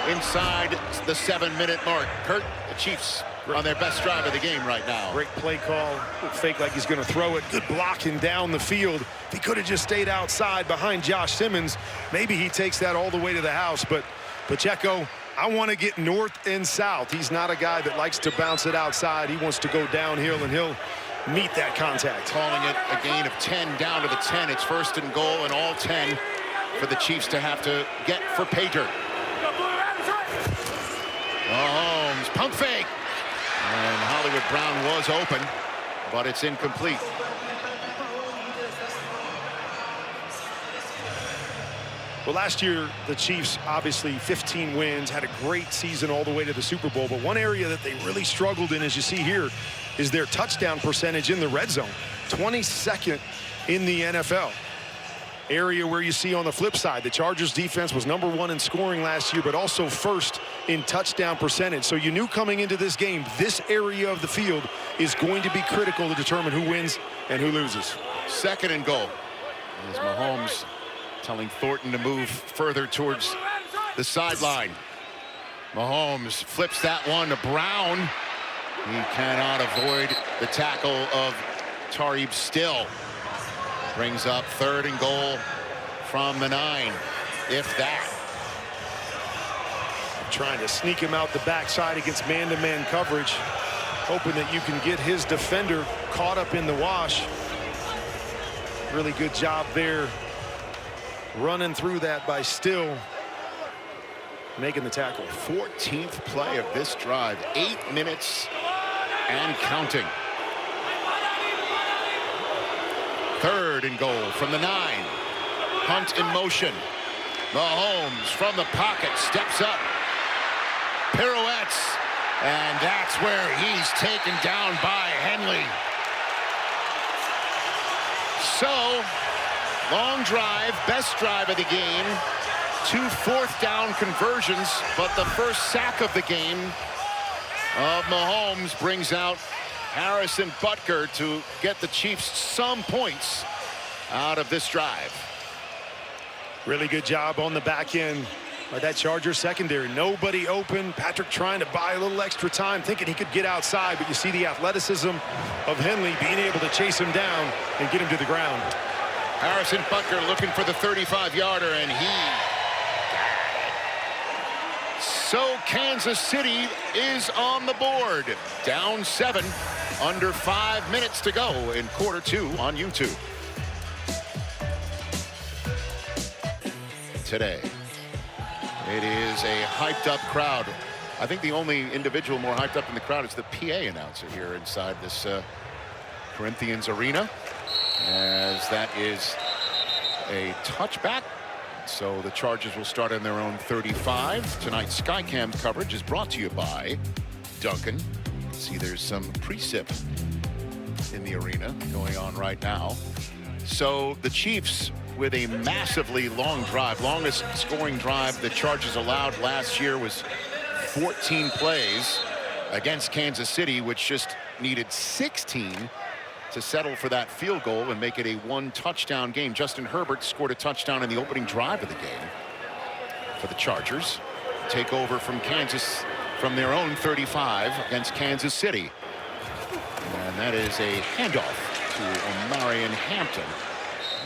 Speaker 1: Inside the 7-minute mark. Kurt, the Chiefs on their best drive of the game right now.
Speaker 3: Great play call. Fake like he's going to throw it. Good blocking down the field. If he could have just stayed outside behind Josh Simmons, maybe he takes that all the way to the house. But Pacheco, I want to get north and south. He's not a guy that likes to bounce it outside. He wants to go downhill, and he'll meet that contact.
Speaker 1: Calling it a gain of 10 down to the 10. It's 1st and goal, and all 10 for the Chiefs to have to get for pay dirt. Mahomes, pump fake. And Hollywood Brown was open, but it's incomplete.
Speaker 3: Well, last year, the Chiefs, obviously 15 wins, had a great season all the way to the Super Bowl. But one area that they really struggled in, as you see here, is their touchdown percentage in the red zone. 22nd in the NFL. Area where you see on the flip side, the Chargers defense was #1 in scoring last year, but also first in touchdown percentage. So you knew coming into this game, this area of the field is going to be critical to determine who wins and who loses.
Speaker 1: 2nd and goal. As Mahomes telling Thornton to move further towards the sideline. Mahomes flips that one to Brown. He cannot avoid the tackle of Tariq Still. Brings up 3rd and goal from the 9, if that.
Speaker 3: Trying to sneak him out the backside against man-to-man coverage, hoping that you can get his defender caught up in the wash. Really good job there, running through that by Still, making the tackle.
Speaker 1: 14th play of this drive, 8 minutes and counting. 3rd and goal from the 9. Hunt in motion. Mahomes from the pocket steps up, pirouettes, and that's where he's taken down by Henley. So, long drive, best drive of the game. 2 4th down conversions, but the first sack of the game of Mahomes brings out Harrison Butker to get the Chiefs some points out of this drive.
Speaker 3: Really good job on the back end by that Chargers secondary. Nobody open. Patrick trying to buy a little extra time, thinking he could get outside, but you see the athleticism of Henley being able to chase him down and get him to the ground.
Speaker 1: Harrison Butker looking for the 35-yarder, and so Kansas City is on the board. Down 7, under 5 minutes to go in Q2 on YouTube. Today, it is a hyped-up crowd. I think the only individual more hyped up in the crowd is the PA announcer here inside this Corinthians arena, as that is a touchback. So the Chargers will start on their own 35. Tonight's Skycam coverage is brought to you by Duncan. See, there's some precip in the arena going on right now. So the Chiefs with a massively long drive, longest scoring drive the Chargers allowed last year was 14 plays against Kansas City, which just needed 16 to settle for that field goal and make it a 1-touchdown game. Justin Herbert scored a touchdown in the opening drive of the game for the Chargers. Take over from Kansas from their own 35 against Kansas City. And that is a handoff to Omarion Hampton.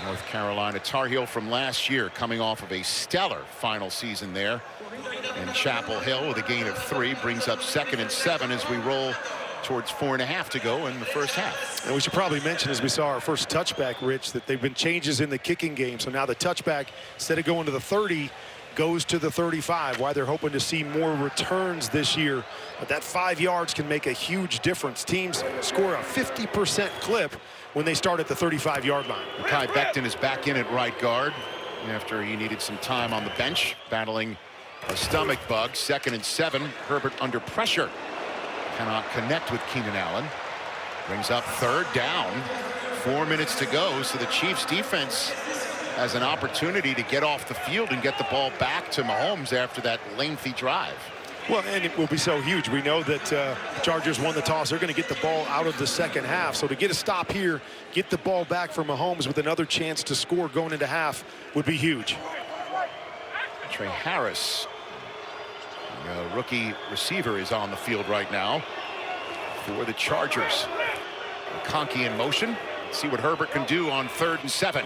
Speaker 1: North Carolina Tar Heel from last year, coming off of a stellar final season there in Chapel Hill with a gain of 3, brings up 2nd and 7 as we roll towards 4.5 to go in the first half.
Speaker 3: And we should probably mention, as we saw our first touchback, Rich, that they've been changes in the kicking game. So now the touchback, instead of going to the 30, goes to the 35. Why they're hoping to see more returns this year. But that 5 yards can make a huge difference. Teams score a 50% clip when they start at the 35-yard line.
Speaker 1: Kai Becton is back in at right guard after he needed some time on the bench, battling a stomach bug. 2nd and 7. Herbert under pressure. Cannot connect with Keenan Allen. Brings up 3rd down. 4 minutes to go, so the Chiefs defense has an opportunity to get off the field and get the ball back to Mahomes after that lengthy drive.
Speaker 3: Well, and it will be so huge. We know that the Chargers won the toss. They're going to get the ball out of the second half. So to get a stop here, get the ball back for Mahomes with another chance to score going into half would be huge.
Speaker 1: Trey Harris, the rookie receiver, is on the field right now for the Chargers. McConkey in motion. Let's see what Herbert can do on 3rd and 7.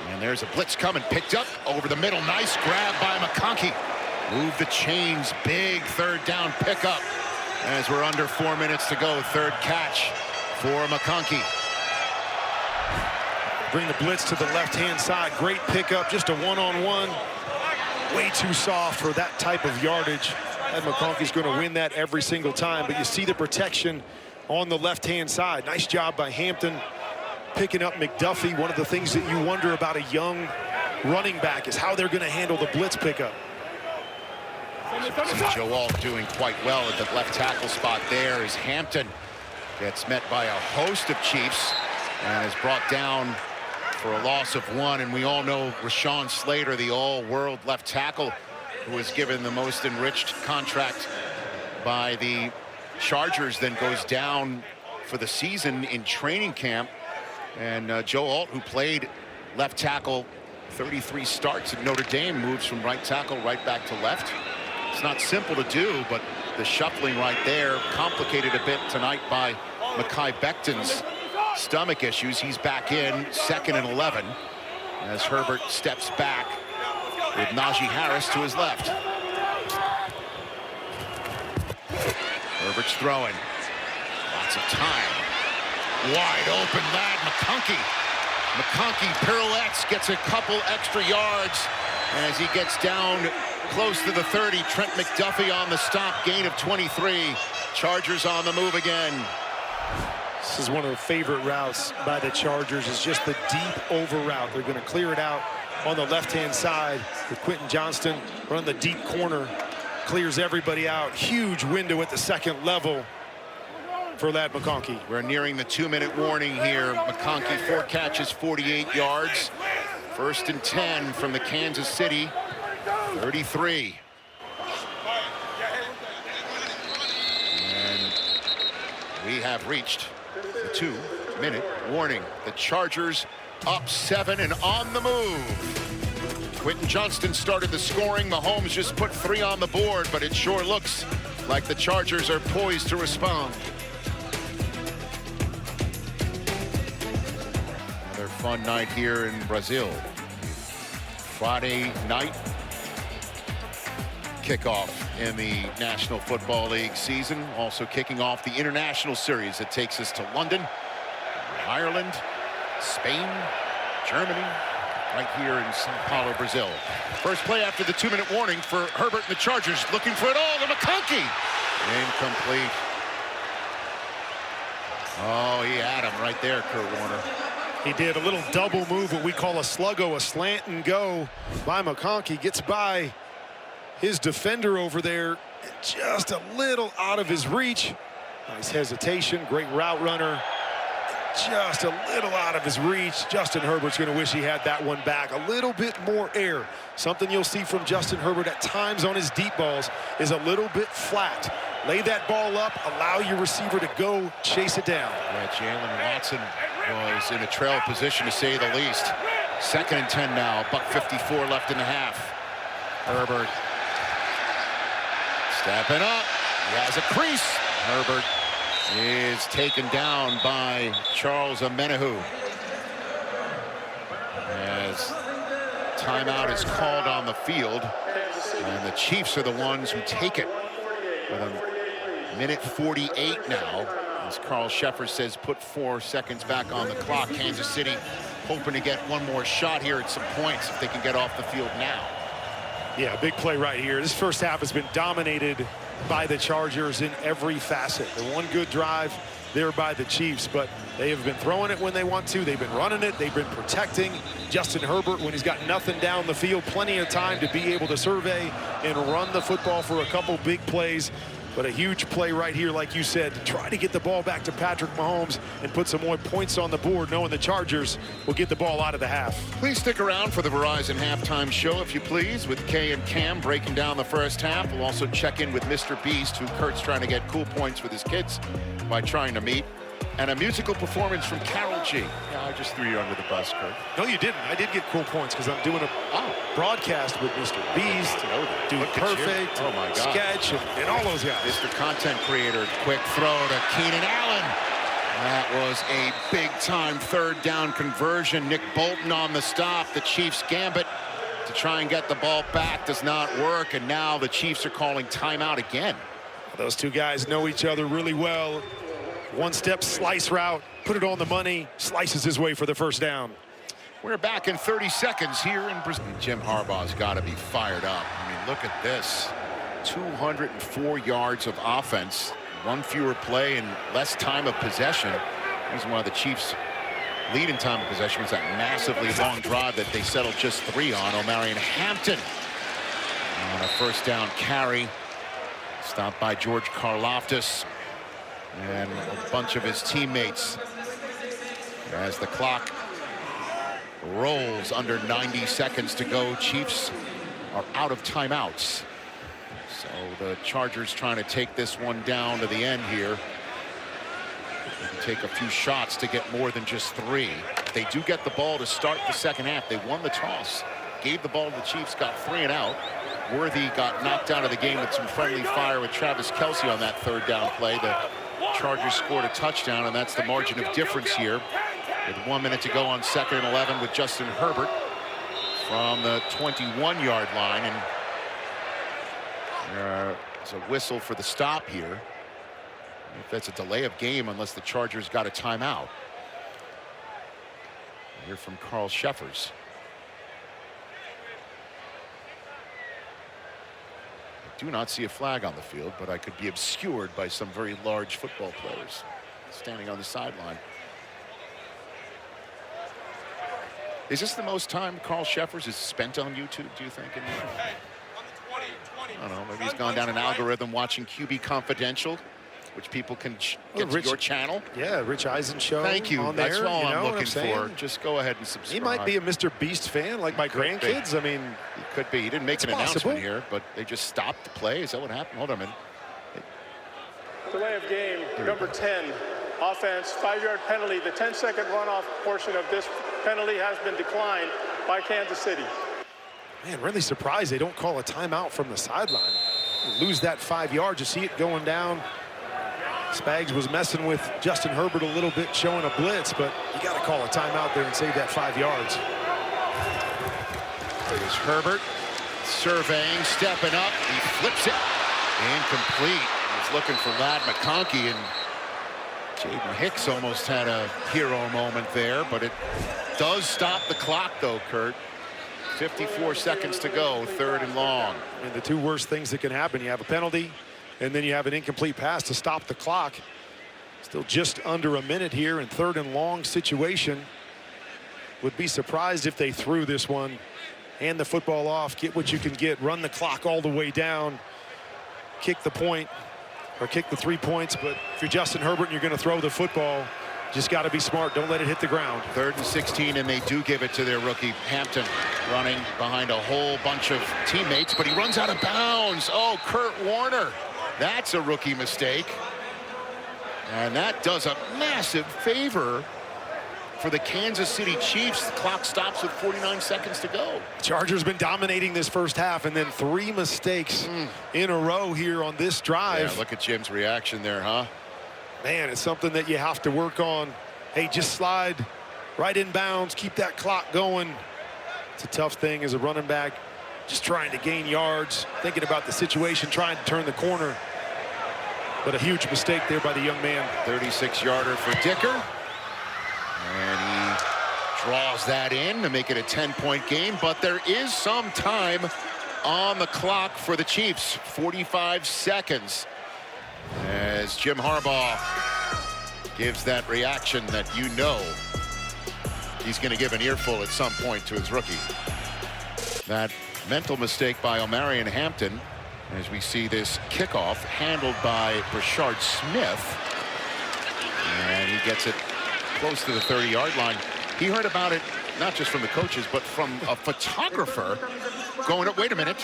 Speaker 1: And there's a blitz coming, picked up over the middle. Nice grab by McConkey. Move the chains, big 3rd down pickup as we're under 4 minutes to go. 3rd catch for McConkey.
Speaker 3: Bring the blitz to the left-hand side. Great pickup, just a one-on-one. Way too soft for that type of yardage. And McConkey's going to win that every single time. But you see the protection on the left-hand side. Nice job by Hampton picking up McDuffie. One of the things that you wonder about a young running back is how they're going to handle the blitz pickup.
Speaker 1: Joe Alt doing quite well at the left tackle spot there as Hampton gets met by a host of Chiefs and is brought down for a loss of 1. And we all know Rashawn Slater, the all-world left tackle, who was given the most enriched contract by the Chargers, then goes down for the season in training camp. And Joe Alt, who played left tackle 33 starts at Notre Dame, moves from right tackle right back to left. It's not simple to do, but the shuffling right there complicated a bit tonight by Mekhi Becton's stomach issues. He's back in 2nd and 11 as Herbert steps back with Najee Harris to his left. Herbert's throwing. Lots of time. Wide open lad, McConkey. McConkey pirouettes, gets a couple extra yards as he gets down close to the 30. Trent McDuffie on the stop, gain of 23. Chargers on the move again.
Speaker 3: This is one of the favorite routes by the Chargers, is just the deep over route. They're going to clear it out on the left-hand side with Quentin Johnston running the deep corner. Clears everybody out. Huge window at the second level for Ladd McConkey.
Speaker 1: We're nearing the 2-minute warning here. McConkey, 4 catches, 48 yards. 1st and 10 from the Kansas City 33. And we have reached the 2-minute warning. The Chargers up 7 and on the move. Quentin Johnston started the scoring. Mahomes just put 3 on the board, but it sure looks like the Chargers are poised to respond. Another fun night here in Brazil. Friday night kickoff in the National Football League season. Also kicking off the international series that takes us to London, Ireland, Spain, Germany, right here in Sao Paulo, Brazil. First play after the 2-minute warning for Herbert and the Chargers, looking for it all to McConkey. Incomplete. Oh, he had him right there, Kurt Warner.
Speaker 3: He did a little double move, what we call a sluggo, a slant and go by McConkey. Gets by his defender over there, just a little out of his reach. Nice hesitation, great route runner. Just a little out of his reach. Justin Herbert's going to wish he had that one back. A little bit more air. Something you'll see from Justin Herbert at times on his deep balls is a little bit flat. Lay that ball up, allow your receiver to go chase it down.
Speaker 1: Yeah, Jalen Watson was in a trail position to say the least. 2nd and 10 now, $1:54 left in the half. Herbert stepping up. He has a crease. Herbert is taken down by Charles Omenihu as timeout is called on the field, and the Chiefs are the ones who take it with a minute 48 now, as Carl Sheffer says, put 4 seconds back on the clock. Kansas City hoping to get one more shot here at some points if they can get off the field now.
Speaker 3: Yeah, big play right here. This first half has been dominated by the Chargers in every facet. The one good drive there by the Chiefs, but they have been throwing it when they want to. They've been running it. They've been protecting Justin Herbert when he's got nothing down the field. Plenty of time to be able to survey and run the football for a couple big plays. But a huge play right here, like you said, to try to get the ball back to Patrick Mahomes and put some more points on the board, knowing the Chargers will get the ball out of the half.
Speaker 1: Please stick around for the Verizon halftime show, if you please, with Kay and Cam breaking down the first half. We'll also check in with Mr. Beast, who Kurt's trying to get cool points with his kids by trying to meet. And a musical performance from Carol G. Yeah, I just threw you under the bus, Kurt.
Speaker 3: No, you didn't. I did get cool points because I'm doing a broadcast with Mr. Beast, Dude Perfect,
Speaker 1: oh my God,
Speaker 3: Sketch, and all those guys.
Speaker 1: Mr. Content Creator, quick throw to Keenan Allen. That was a big-time 3rd down conversion. Nick Bolton on the stop. The Chiefs gambit to try and get the ball back does not work, and now the Chiefs are calling timeout again.
Speaker 3: Those two guys know each other really well. One-step slice route, put it on the money, slices his way for the first down.
Speaker 1: We're back in 30 seconds here in Brazil. Jim Harbaugh's got to be fired up. I mean, look at this. 204 yards of offense, 1 fewer play and less time of possession. Here's one of the Chiefs' lead in time of possession was that massively long drive that they settled just 3 on. O'Marion Hampton on a first down carry. Stopped by George Karlaftis and a bunch of his teammates as the clock rolls under 90 seconds to go. Chiefs are out of timeouts. So the Chargers trying to take this one down to the end here. They can take a few shots to get more than just 3. They do get the ball to start the second half. They won the toss, gave the ball to the Chiefs, got 3 and out. Worthy got knocked out of the game with some friendly fire with Travis Kelce on that third down play. The Chargers scored a touchdown, and that's the margin of difference here. With 1 minute to go on 2nd and 11 with Justin Herbert from the 21-yard line. And there's a whistle for the stop here. If that's a delay of game unless the Chargers got a timeout. We'll hear from Carl Sheffers. I do not see a flag on the field, but I could be obscured by some very large football players standing on the sideline. Is this the most time Carl Sheffers has spent on YouTube, do you think? I don't know, maybe he's gone down an algorithm watching QB Confidential, which people can get to your channel.
Speaker 3: Yeah, Rich Eisen show.
Speaker 1: Thank you.
Speaker 3: On
Speaker 1: That's
Speaker 3: there,
Speaker 1: all I'm looking
Speaker 3: for.
Speaker 1: Just go ahead and subscribe.
Speaker 3: He might be a Mr. Beast fan, like my grandkids. I mean,
Speaker 1: he could be. He didn't make an announcement here, but they just stopped the play. Is that what happened? Hold on a minute.
Speaker 2: Delay of game, number 10. Offense, 5-yard penalty. The 10-second runoff portion of this penalty has been declined by Kansas City.
Speaker 3: Man, really surprised they don't call a timeout from the sideline. Lose that 5 yards. You see it going down. Spags was messing with Justin Herbert a little bit, showing a blitz, but you got to call a timeout there and save that 5 yards.
Speaker 1: There's Herbert surveying, stepping up. He flips it. Incomplete. He's looking for Ladd McConkey, and Jaden Hicks almost had a hero moment there, but it does stop the clock, though, Kurt. 54 seconds to go, 3rd and long.
Speaker 3: And the 2 worst things that can happen, you have a penalty, and then you have an incomplete pass to stop the clock. Still just under a minute here in 3rd and long situation. Would be surprised if they threw this one. Hand the football off, get what you can get, run the clock all the way down, kick the point, or kick the 3 points. But if you're Justin Herbert and you're going to throw the football, just got to be smart. Don't let it hit the ground.
Speaker 1: 3rd and 16, and they do give it to their rookie, Hampton, running behind a whole bunch of teammates, but he runs out of bounds. Oh, Kurt Warner. That's a rookie mistake. And that does a massive favor for the Kansas City Chiefs. The clock stops with 49 seconds to go.
Speaker 3: Chargers been dominating this first half, and then 3 mistakes in a row here on this drive.
Speaker 1: Yeah, look at Jim's reaction there, huh?
Speaker 3: Man, it's something that you have to work on. Hey, just slide right in bounds, keep that clock going. It's a tough thing as a running back, just trying to gain yards, thinking about the situation, trying to turn the corner. But a huge mistake there by the young man.
Speaker 1: 36-yarder for Dicker. And he draws that in to make it a 10-point game, but there is some time on the clock for the Chiefs. 45 seconds. As Jim Harbaugh gives that reaction that you know he's going to give an earful at some point to his rookie. That mental mistake by O'Marion Hampton as we see this kickoff handled by Brashard Smith. And he gets it close to the 30-yard line. He heard about it not just from the coaches, but from a photographer going up. Wait a minute.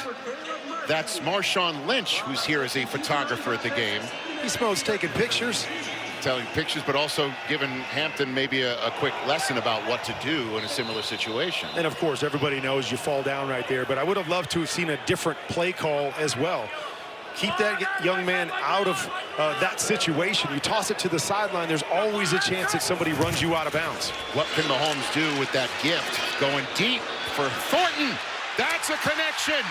Speaker 1: That's Marshawn Lynch, who's here as a photographer at the game.
Speaker 3: He's supposed to taking pictures.
Speaker 1: Telling pictures, but also giving Hampton maybe a quick lesson about what to do in a similar situation.
Speaker 3: And of course, everybody knows you fall down right there, but I would have loved to have seen a different play call as well. Keep that young man out of that situation. You toss it to the sideline, there's always a chance that somebody runs you out of bounds.
Speaker 1: What can Mahomes do with that gift? Going deep for Thornton. That's a connection.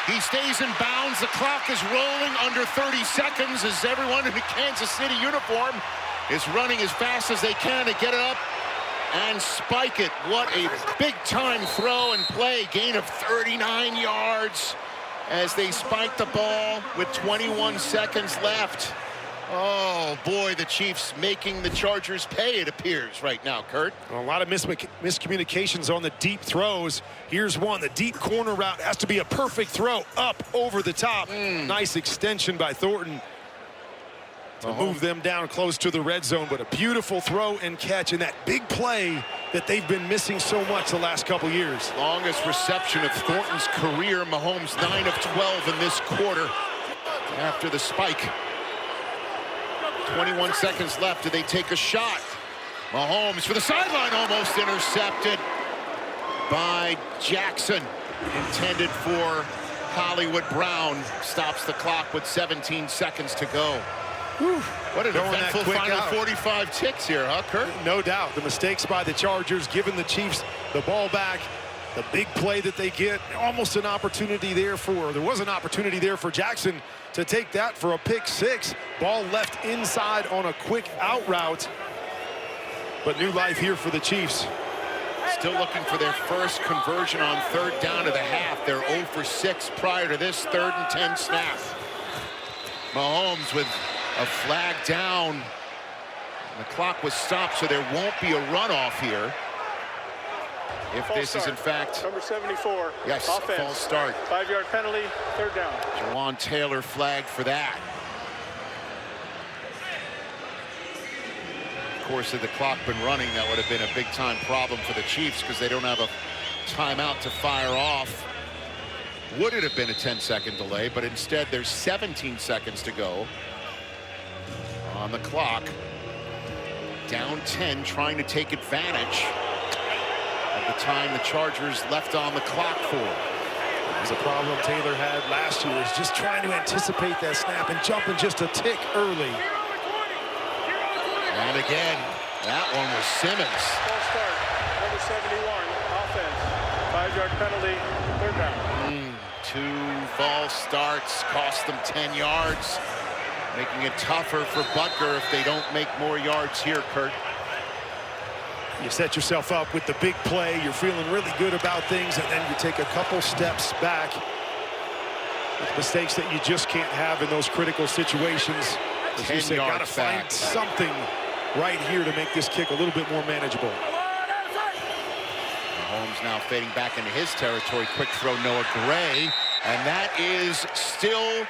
Speaker 1: He stays in bounds. The clock is rolling under 30 seconds as everyone in the Kansas City uniform is running as fast as they can to get it up and spike it. What a big-time throw and play. Gain of 39 yards as they spike the ball with 21 seconds left. Oh, boy, the Chiefs making the Chargers pay, it appears, right now, Kurt.
Speaker 3: A lot of miscommunications on the deep throws. Here's one. The deep corner route has to be a perfect throw up over the top. Nice extension by Thornton to move them down close to the red zone, but a beautiful throw and catch in that big play that they've been missing so much the last couple years.
Speaker 1: Longest reception of Thornton's career. Mahomes 9 of 12 in this quarter after the spike. 21 seconds left. Do they take a shot? Mahomes for the sideline, almost intercepted by Jackson. Intended for Hollywood Brown. Stops the clock with 17 seconds to go. Whew. What an eventful final 45 ticks here, huh, Kurt?
Speaker 3: No doubt. The mistakes by the Chargers, giving the Chiefs the ball back. The big play that they get, almost an opportunity there there was an opportunity there for Jackson to take that for a pick six. Ball left inside on a quick out route. But new life here for the Chiefs.
Speaker 1: Still looking for their first conversion on third down of the half. They're 0 for 6 prior to this 3rd and 10 snap. Mahomes with a flag down. The clock was stopped, so there won't be a runoff here. If this is in fact
Speaker 2: number 74.
Speaker 1: Yes,
Speaker 2: offense.
Speaker 1: false start.
Speaker 2: 5-yard penalty, 3rd down.
Speaker 1: Jawan Taylor flagged for that. Of course, had the clock been running, that would have been a big time problem for the Chiefs because they don't have a timeout to fire off. Would it have been a 10-second delay, but instead there's 17 seconds to go on the clock. Down 10, trying to take advantage of the time the Chargers left on the clock for.
Speaker 3: It was a problem Taylor had last year, is just trying to anticipate that snap and jumping just a tick early.
Speaker 1: And again, that one was Simmons.
Speaker 2: False start, number 71, offense. 5-yard penalty, 3rd down.
Speaker 1: 2 false starts cost them 10 yards, making it tougher for Butker if they don't make more yards here, Kurt.
Speaker 3: You set yourself up with the big play. You're feeling really good about things, and then you take a couple steps back. With mistakes that you just can't have in those critical situations. As you say, gotta find something right here to make this kick a little bit more manageable.
Speaker 1: Mahomes now fading back into his territory. Quick throw, Noah Gray. And that is still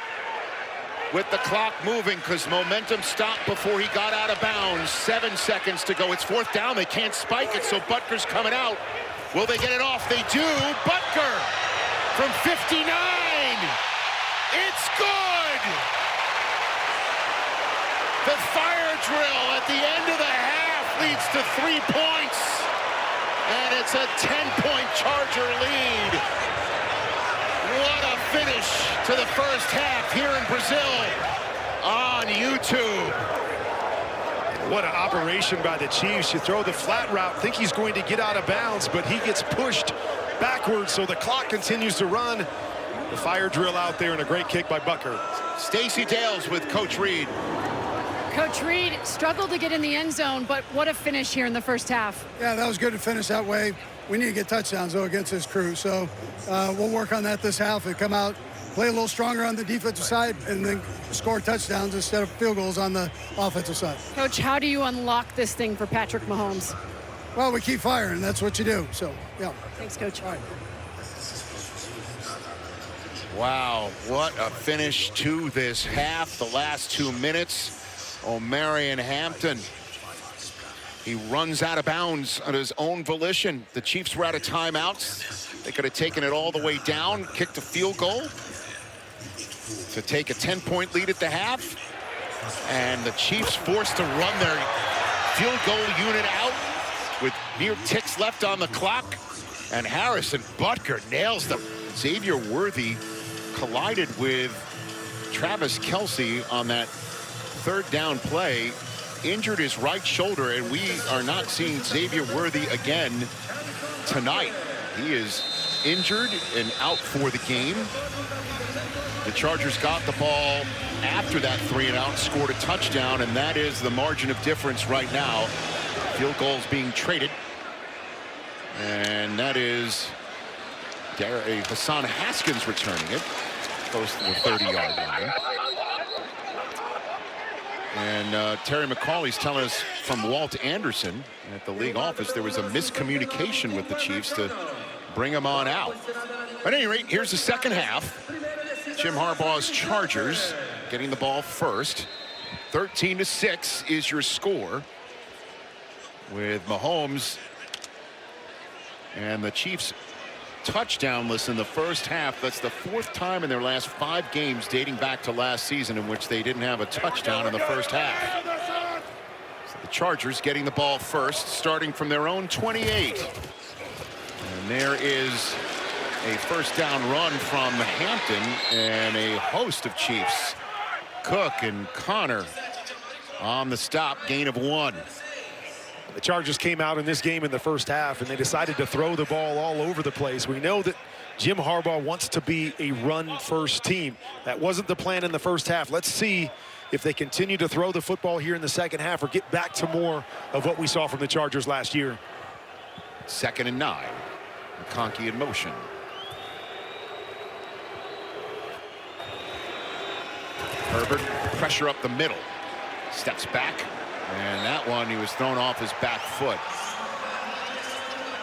Speaker 1: with the clock moving because momentum stopped before he got out of bounds. 7 seconds to go. It's 4th down. They can't spike it, so Butker's coming out. Will they get it off? They do. Butker from 59. It's good. The fire drill at the end of the half leads to 3 points. And it's a 10-point Charger lead. What a finish to the first half here in Brazil on YouTube.
Speaker 3: What an operation by the Chiefs. You throw the flat route, think he's going to get out of bounds, but he gets pushed backwards, so the clock continues to run. The fire drill out there and a great kick by Butker.
Speaker 1: Stacey Dales with Coach Reed.
Speaker 4: Coach Reed struggled to get in the end zone, but what a finish here in the first half.
Speaker 6: Yeah, that was good to finish that way. We need to get touchdowns, though, against this crew. So we'll work on that this half and come out, play a little stronger on the defensive side, and then score touchdowns instead of field goals on the offensive side.
Speaker 4: Coach, how do you unlock this thing for Patrick Mahomes?
Speaker 6: Well, we keep firing. That's what you do. So, yeah.
Speaker 4: Thanks, Coach.
Speaker 6: All right.
Speaker 1: Wow, what a finish to this half. The last 2 minutes. O'Marion Hampton. He runs out of bounds on his own volition. The Chiefs were out of timeouts. They could have taken it all the way down, kicked a field goal to take a 10-point lead at the half. And the Chiefs forced to run their field goal unit out with mere ticks left on the clock. And Harrison Butker nails them. Xavier Worthy collided with Travis Kelce on that 3rd down play, injured his right shoulder, and we are not seeing Xavier Worthy again tonight. He is injured and out for the game. The Chargers got the ball after that 3-and-out, scored a touchdown, and that is the margin of difference right now. Field goals being traded, and that is Hassan Haskins returning it close to the 30-yard line. And Terry McCauley's telling us from Walt Anderson at the league office there was a miscommunication with the Chiefs to bring him on out. At any rate, here's the second half. Jim Harbaugh's Chargers getting the ball first. 13-6 is your score, with Mahomes and the Chiefs touchdownless in the first half. That's the 4th time in their last 5 games dating back to last season in which they didn't have a touchdown in the first half. So the Chargers getting the ball first, starting from their own 28. And there is a first down run from Hampton, and a host of Chiefs, Cook and Connor, on the stop, gain of 1.
Speaker 3: The Chargers came out in this game in the first half, and they decided to throw the ball all over the place. We know that Jim Harbaugh wants to be a run-first team. That wasn't the plan in the first half. Let's see if they continue to throw the football here in the second half or get back to more of what we saw from the Chargers last year.
Speaker 1: 2nd and 9. McConkey in motion. Herbert, pressure up the middle. Steps back. And that one, he was thrown off his back foot.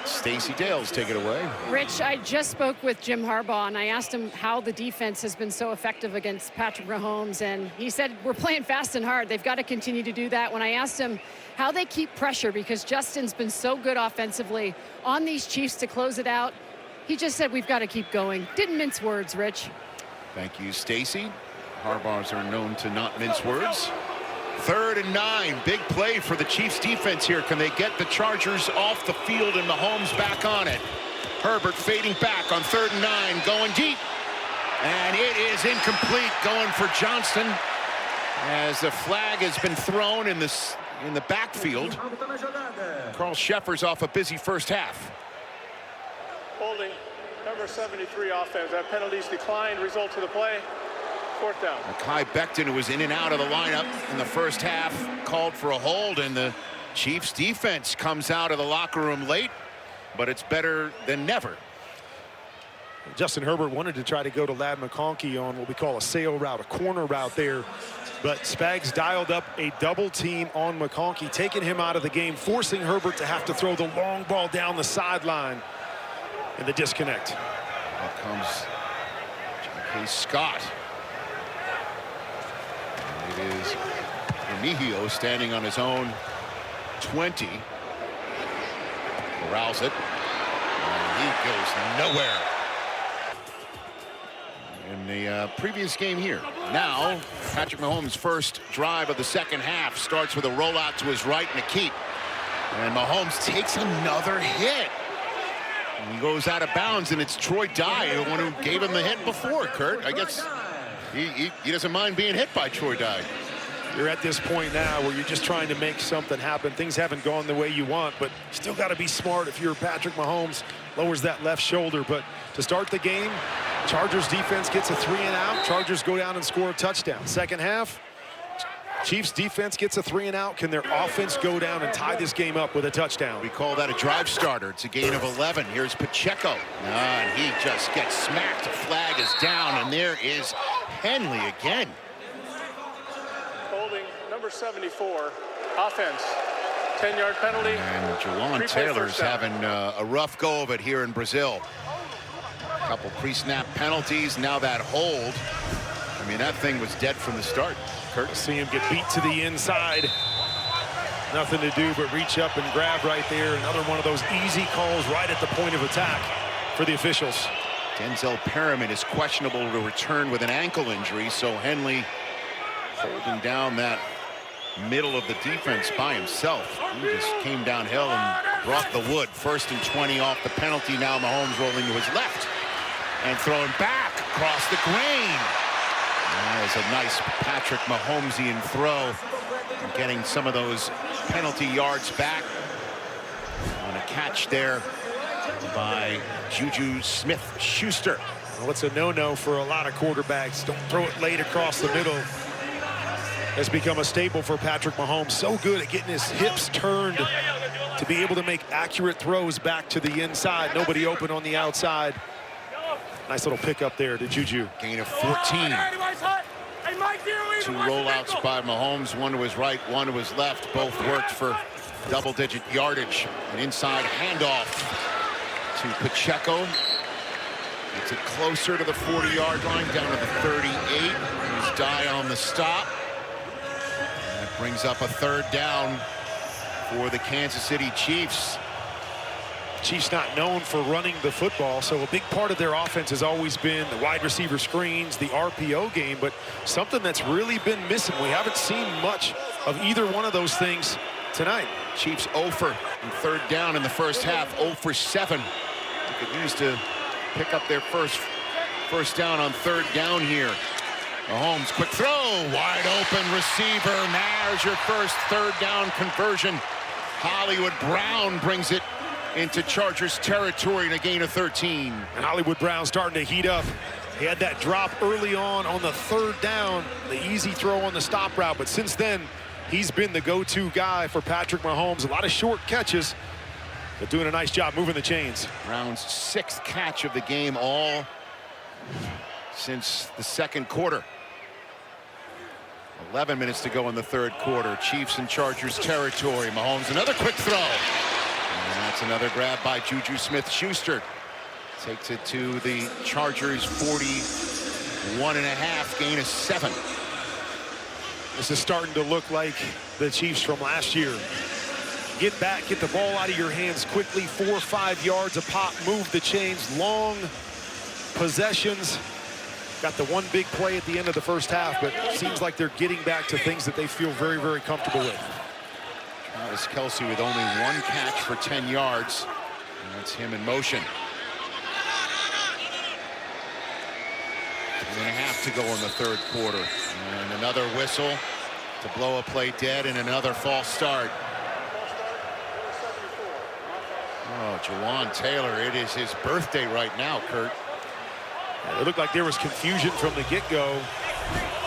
Speaker 1: Stacey Dales, take it away.
Speaker 4: Rich, I just spoke with Jim Harbaugh, and I asked him how the defense has been so effective against Patrick Mahomes, and he said, we're playing fast and hard. They've got to continue to do that. When I asked him how they keep pressure, because Justin's been so good offensively on these Chiefs to close it out, he just said, we've got to keep going. Didn't mince words, Rich.
Speaker 1: Thank you, Stacey. Harbaughs are known to not mince words. 3rd and 9, big play for the Chiefs defense here. Can they get the Chargers off the field and Mahomes back on it? Herbert fading back on 3rd and 9, going deep. And it is incomplete, going for Johnston, as the flag has been thrown in the backfield. Carl Sheffers off a busy first half.
Speaker 2: Holding, number 73 offense. That penalties declined, result of the play. 4th down.
Speaker 1: Mekhi Becton, who was in and out of the lineup in the first half, called for a hold, and the Chiefs defense comes out of the locker room late, but it's better than never.
Speaker 3: Justin Herbert wanted to try to go to Ladd McConkey on what we call a sail route, a corner route there, but Spags dialed up a double team on McConkey, taking him out of the game, forcing Herbert to have to throw the long ball down the sideline, and the disconnect.
Speaker 1: Out comes J.K. Scott. It is Emihio standing on his own 20. Corrals it. And he goes nowhere. In the previous game here. Now, Patrick Mahomes' first drive of the second half starts with a rollout to his right and a keep. And Mahomes takes another hit. And he goes out of bounds, and it's Troy Dye, the one who gave him the hit before, Kurt. I guess he doesn't mind being hit by Troy Dye.
Speaker 3: You're at this point now where you're just trying to make something happen. Things haven't gone the way you want, but you still got to be smart. If you're Patrick Mahomes, lowers that left shoulder. But to start the game, Chargers defense gets a 3-and-out. Chargers go down and score a touchdown. Second half, Chiefs defense gets a 3-and-out. Can their offense go down and tie this game up with a touchdown?
Speaker 1: We call that a drive starter. It's a gain of 11. Here's Pacheco. And he just gets smacked. The flag is down, and there is Henley again.
Speaker 2: Holding, number 74, offense. 10-yard penalty.
Speaker 1: And Jawan Taylor's having a rough go of it here in Brazil. A couple pre-snap penalties. Now that hold. I mean, that thing was dead from the start.
Speaker 3: Kurt, see him get beat to the inside. Nothing to do but reach up and grab right there. Another one of those easy calls right at the point of attack for the officials.
Speaker 1: Denzel Perriman is questionable to return with an ankle injury, so Henley holding down that middle of the defense by himself. He just came downhill and brought the wood. 1st and 20 off the penalty. Now Mahomes rolling to his left and throwing back across the grain. That was a nice Patrick Mahomesian throw, getting some of those penalty yards back on a catch there by Juju Smith-Schuster.
Speaker 3: Well, it's a no-no for a lot of quarterbacks. Don't throw it late across the middle. Has become a staple for Patrick Mahomes. So good at getting his hips turned to be able to make accurate throws back to the inside. Nobody open on the outside. Nice little pickup there to Juju.
Speaker 1: Gain of 14. Two rollouts by Mahomes, one to his right, one to his left. Both worked for double-digit yardage. An inside handoff to Pacheco. Gets it closer to the 40-yard line, down to the 38. He's Dye on the stop. And that brings up a third down for the Kansas City Chiefs.
Speaker 3: Chiefs not known for running the football, so a big part of their offense has always been the wide receiver screens, the RPO game, but something that's really been missing. We haven't seen much of either one of those things tonight.
Speaker 1: Chiefs 0 for third down in the first half, 0 for 7. They could use to pick up their first down on third down here. Mahomes, quick throw, wide open receiver. There's your first third down conversion. Hollywood Brown brings it into Chargers territory and a gain of 13.
Speaker 3: And Hollywood Brown starting to heat up. He had that drop early on the third down, the easy throw on the stop route, but since then he's been the go-to guy for Patrick Mahomes. A lot of short catches, but doing a nice job moving the chains.
Speaker 1: Brown's 6th catch of the game, all since the second quarter. 11 minutes to go in the third quarter. Chiefs and Chargers territory. Mahomes, another quick throw. And that's another grab by Juju Smith-Schuster. Takes it to the Chargers 41.5, gain of 7.
Speaker 3: This is starting to look like the Chiefs from last year. Get back, get the ball out of your hands quickly, 4 or 5 yards a pop, move the chains, long possessions. Got the one big play at the end of the first half, but it seems like they're getting back to things that they feel very, very comfortable with.
Speaker 1: Travis Kelce with only 1 catch for 10 yards. And that's him in motion. 2.5 to go in the third quarter. And another whistle to blow a play dead and another false start. Oh, Jawan Taylor, it is his birthday right now, Kurt.
Speaker 3: It looked like there was confusion from the get-go.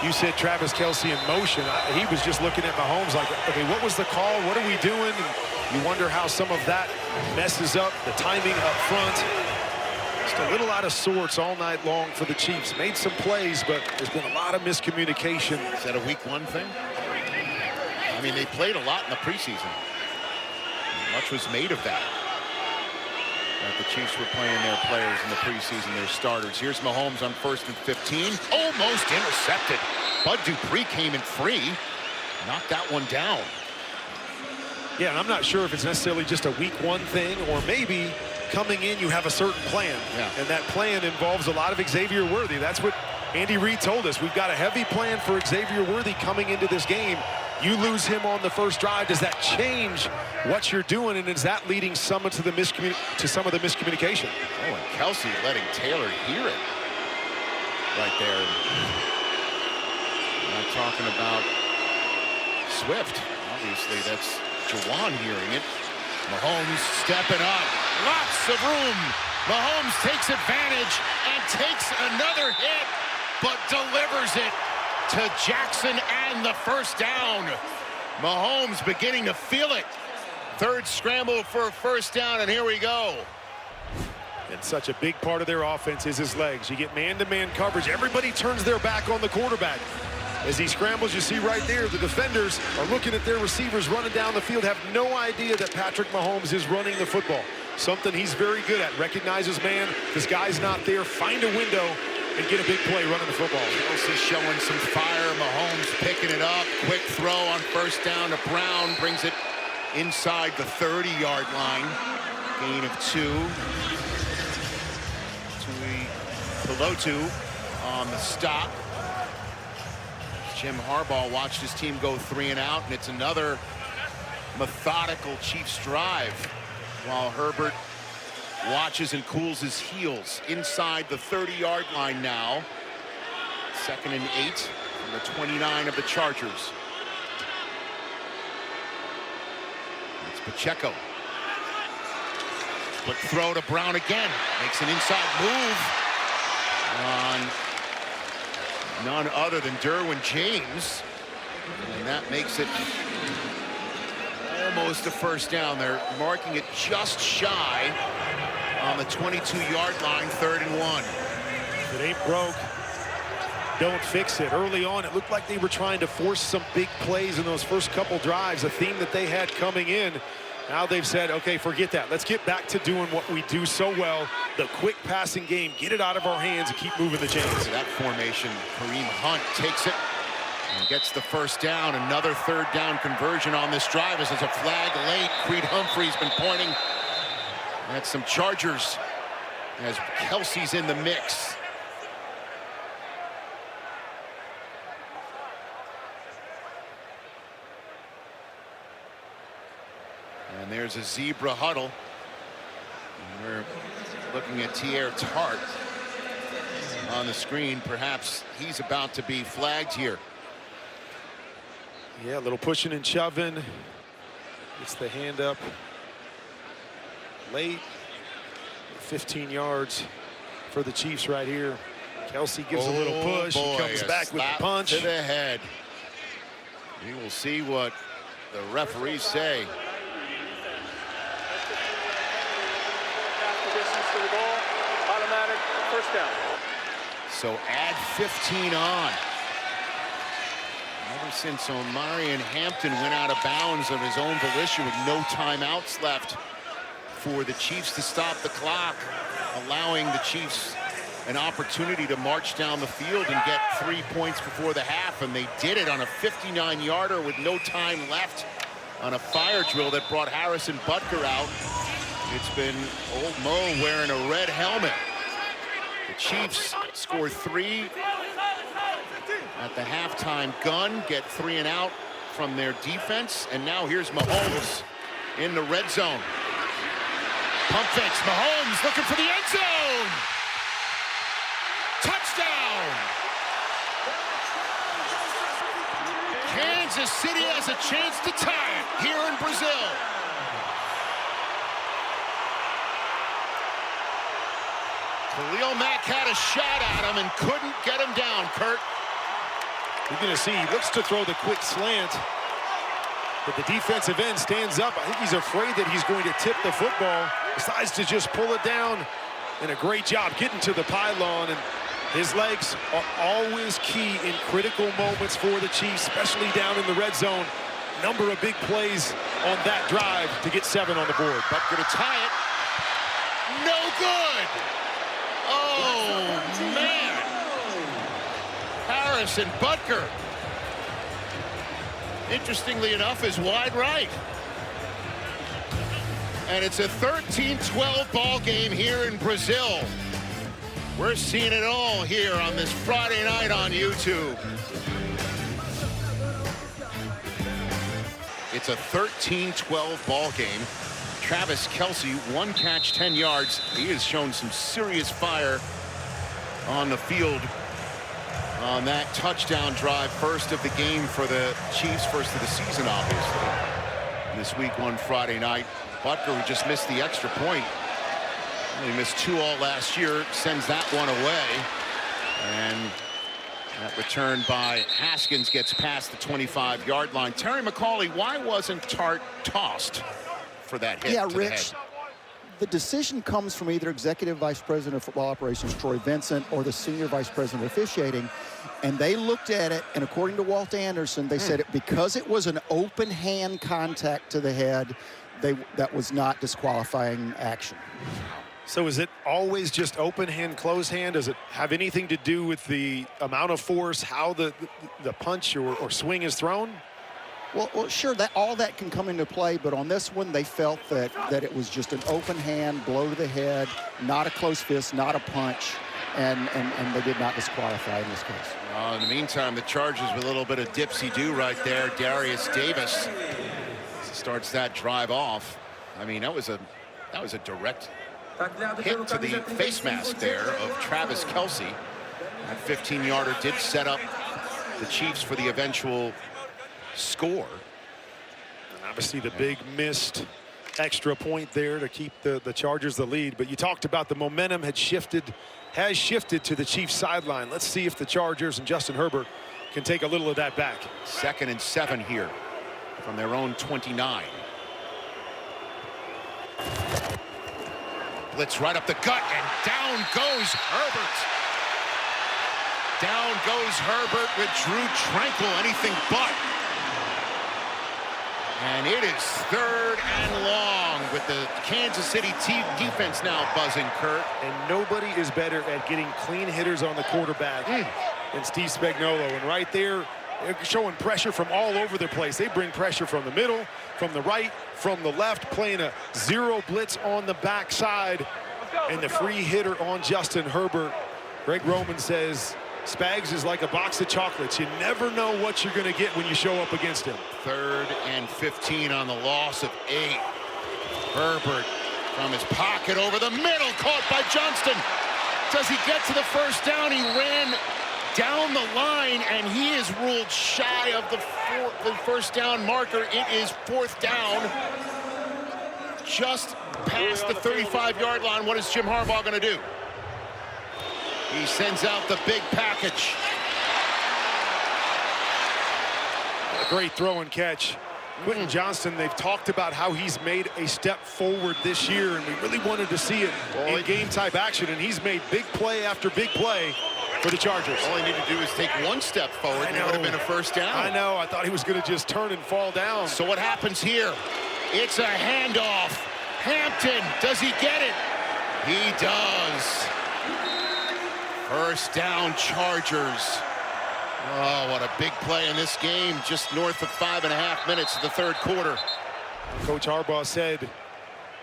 Speaker 3: You said Travis Kelce in motion. He was just looking at Mahomes like, okay, what was the call? What are we doing? And you wonder how some of that messes up the timing up front. Just a little out of sorts all night long for the Chiefs. Made some plays, but there's been a lot of miscommunication.
Speaker 1: Is that a week 1 thing? I mean, they played a lot in the preseason. Much was made of that. But the Chiefs were playing their players in the preseason, their starters. Here's Mahomes on 1st and 15. Almost intercepted. Bud Dupree came in free. Knocked that one down.
Speaker 3: Yeah, and I'm not sure if it's necessarily just a week 1 thing, or maybe coming in you have a certain plan.
Speaker 1: Yeah.
Speaker 3: And that plan involves a lot of Xavier Worthy. That's what Andy Reid told us. We've got a heavy plan for Xavier Worthy coming into this game. You lose him on the first drive. Does that change what you're doing, and is that leading some of the miscommunication?
Speaker 1: Oh, and Kelce letting Taylor hear it right there. I'm not talking about Swift. Obviously, that's Jawan hearing it. Mahomes stepping up. Lots of room. Mahomes takes advantage and takes another hit, but delivers it to Jackson and the first down. Mahomes beginning to feel it. Third scramble for a first down, and here we go.
Speaker 3: And such a big part of their offense is his legs. You get man-to-man coverage. Everybody turns their back on the quarterback. As he scrambles, you see right there, the defenders are looking at their receivers running down the field, have no idea that Patrick Mahomes is running the football. Something he's very good at. Recognizes, man, this guy's not there. Find a window and get a big play running the football.
Speaker 1: Kelce showing some fire. Mahomes picking it up. Quick throw on first down to Brown. Brings it inside the 30-yard line. Gain of 2. Pelotu on the stop. Jim Harbaugh watched his team go 3 and out, and it's another methodical Chiefs drive while Herbert watches and cools his heels inside the 30-yard line now. 2nd and 8 from the 29 of the Chargers. It's Pacheco. Quick throw to Brown again. Makes an inside move on none other than Derwin James. And that makes it almost a first down. They're marking it just shy on the 22-yard line, 3rd and 1.
Speaker 3: If it ain't broke, don't fix it. Early on, it looked like they were trying to force some big plays in those first couple drives, a theme that they had coming in. Now they've said, okay, forget that. Let's get back to doing what we do so well, the quick passing game, get it out of our hands and keep moving the chains.
Speaker 1: That formation, Kareem Hunt takes it and gets the first down. Another third down conversion on this drive as there's a flag late. Creed Humphrey's been pointing at some Chargers as Kelsey's in the mix. And there's a zebra huddle. And we're looking at Tier Tart on the screen. Perhaps he's about to be flagged here.
Speaker 3: Yeah, a little pushing and shoving. Gets the hand up late. 15 yards for the Chiefs right here. Kelsey gives a little push.
Speaker 1: Boy,
Speaker 3: he comes back with the punch.
Speaker 1: To the head. We will see what the referees say.
Speaker 2: To the goal, automatic first down.
Speaker 1: So add 15 on. Ever since Omarion Hampton went out of bounds of his own volition with no timeouts left for the Chiefs to stop the clock, allowing the Chiefs an opportunity to march down the field and get 3 points before the half, and they did it on a 59-yarder with no time left on a fire drill that brought Harrison Butker out. It's been old Mo wearing a red helmet. The Chiefs score 3 at the halftime gun, get 3 and out from their defense, and now here's Mahomes in the red zone. Pump fakes, Mahomes looking for the end zone. Touchdown! Kansas City has a chance to tie it here in Brazil. Khalil Mack had a shot at him and couldn't get him down, Kurt.
Speaker 3: You're going to see he looks to throw the quick slant, but the defensive end stands up. I think he's afraid that he's going to tip the football. Decides to just pull it down, and a great job getting to the pylon. And his legs are always key in critical moments for the Chiefs, especially down in the red zone. Number of big plays on that drive to get 7 on the board.
Speaker 1: Butker to tie it. No good. Oh, man. Harrison Butker, interestingly enough, is wide right. And it's a 13-12 ball game here in Brazil. We're seeing it all here on this Friday night on YouTube. It's a 13-12 ball game. Travis Kelce, 1 catch, 10 yards. He has shown some serious fire on the field on that touchdown drive. First of the game for the Chiefs, first of the season, obviously. This week, one Friday night. Butker, who just missed the extra point. He missed 2 all last year, sends that one away. And that return by Haskins gets past the 25-yard line. Terry McCauley, why wasn't Tart tossed for that hit?
Speaker 7: Yeah,
Speaker 1: to
Speaker 7: Rich, the decision comes from either Executive Vice President of Football Operations, Troy Vincent, or the Senior Vice President of Officiating. And they looked at it, and according to Walt Anderson, they said because it was an open hand contact to the head, that was not disqualifying action.
Speaker 3: So is it always just open hand, closed hand? Does it have anything to do with the amount of force, how the punch or swing is thrown?
Speaker 7: Well, sure, all that can come into play, but on this one, they felt that it was just an open hand, blow to the head, not a close fist, not a punch, and they did not disqualify in this case.
Speaker 1: In the meantime, the Chargers with a little bit of dipsy-do right there. Darius Davis starts that drive off. I mean, that was a direct hit to the face mask there of Travis Kelce. That 15-yarder did set up the Chiefs for the eventual score.
Speaker 3: And obviously the big missed extra point there to keep the Chargers the lead. But you talked about the momentum has shifted to the Chiefs sideline. Let's see if the Chargers and Justin Herbert can take a little of that back.
Speaker 1: 2nd and 7 here from their own 29. Blitz right up the gut, and down goes Herbert. Down goes Herbert with Drew Tranquil, anything but. And it is 3rd and long with the Kansas City defense now buzzing, Kurt.
Speaker 3: And nobody is better at getting clean hitters on the quarterback than Steve Spagnuolo. And right there, they're showing pressure from all over the place. They bring pressure from the middle, from the right, from the left, playing a zero blitz on the backside. And the free hitter on Justin Herbert. Greg Roman says, Spags is like a box of chocolates. You never know what you're going to get when you show up against him.
Speaker 1: 3rd and 15 on the loss of 8. Herbert from his pocket over the middle, caught by Johnston. Does he get to the first down? He ran down the line, and he is ruled shy of the first down marker. It is 4th down, just past the 35-yard line. What is Jim Harbaugh going to do? He sends out the big package.
Speaker 3: A great throw and catch. Quentin Johnston, they've talked about how he's made a step forward this year, and we really wanted to see it in game-type action, and he's made big play after big play for the Chargers.
Speaker 1: All he needed to do is take one step forward, and it would have been a first down.
Speaker 3: I know. I thought he was going to just turn and fall down.
Speaker 1: So what happens here? It's a handoff. Hampton, does he get it? He does. First down, Chargers. Oh, what a big play in this game. Just north of 5.5 minutes of the 3rd quarter.
Speaker 3: Coach Harbaugh said,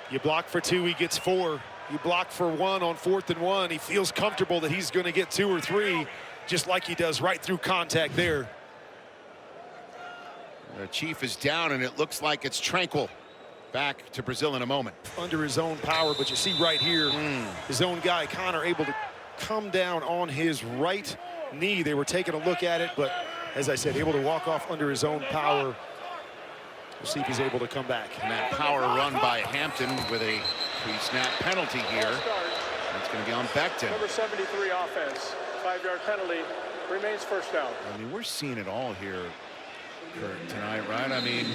Speaker 3: you block for 2, he gets 4. You block for 1 on 4th and 1. He feels comfortable that he's going to get 2 or 3, just like he does right through contact there.
Speaker 1: The Chief is down, and it looks like it's Tranquil. Back to Brazil in a moment.
Speaker 3: Under his own power, but you see right here, his own guy, Connor, able to come down on his right knee. They were taking a look at it, but as I said, able to walk off under his own power. We'll see if he's able to come back.
Speaker 1: And that power run by Hampton with a pre-snap penalty here. That's going to be on Becton.
Speaker 2: Number 73 offense, 5-yard penalty, remains first down.
Speaker 1: I mean, we're seeing it all here, Kurt, tonight, right? I mean,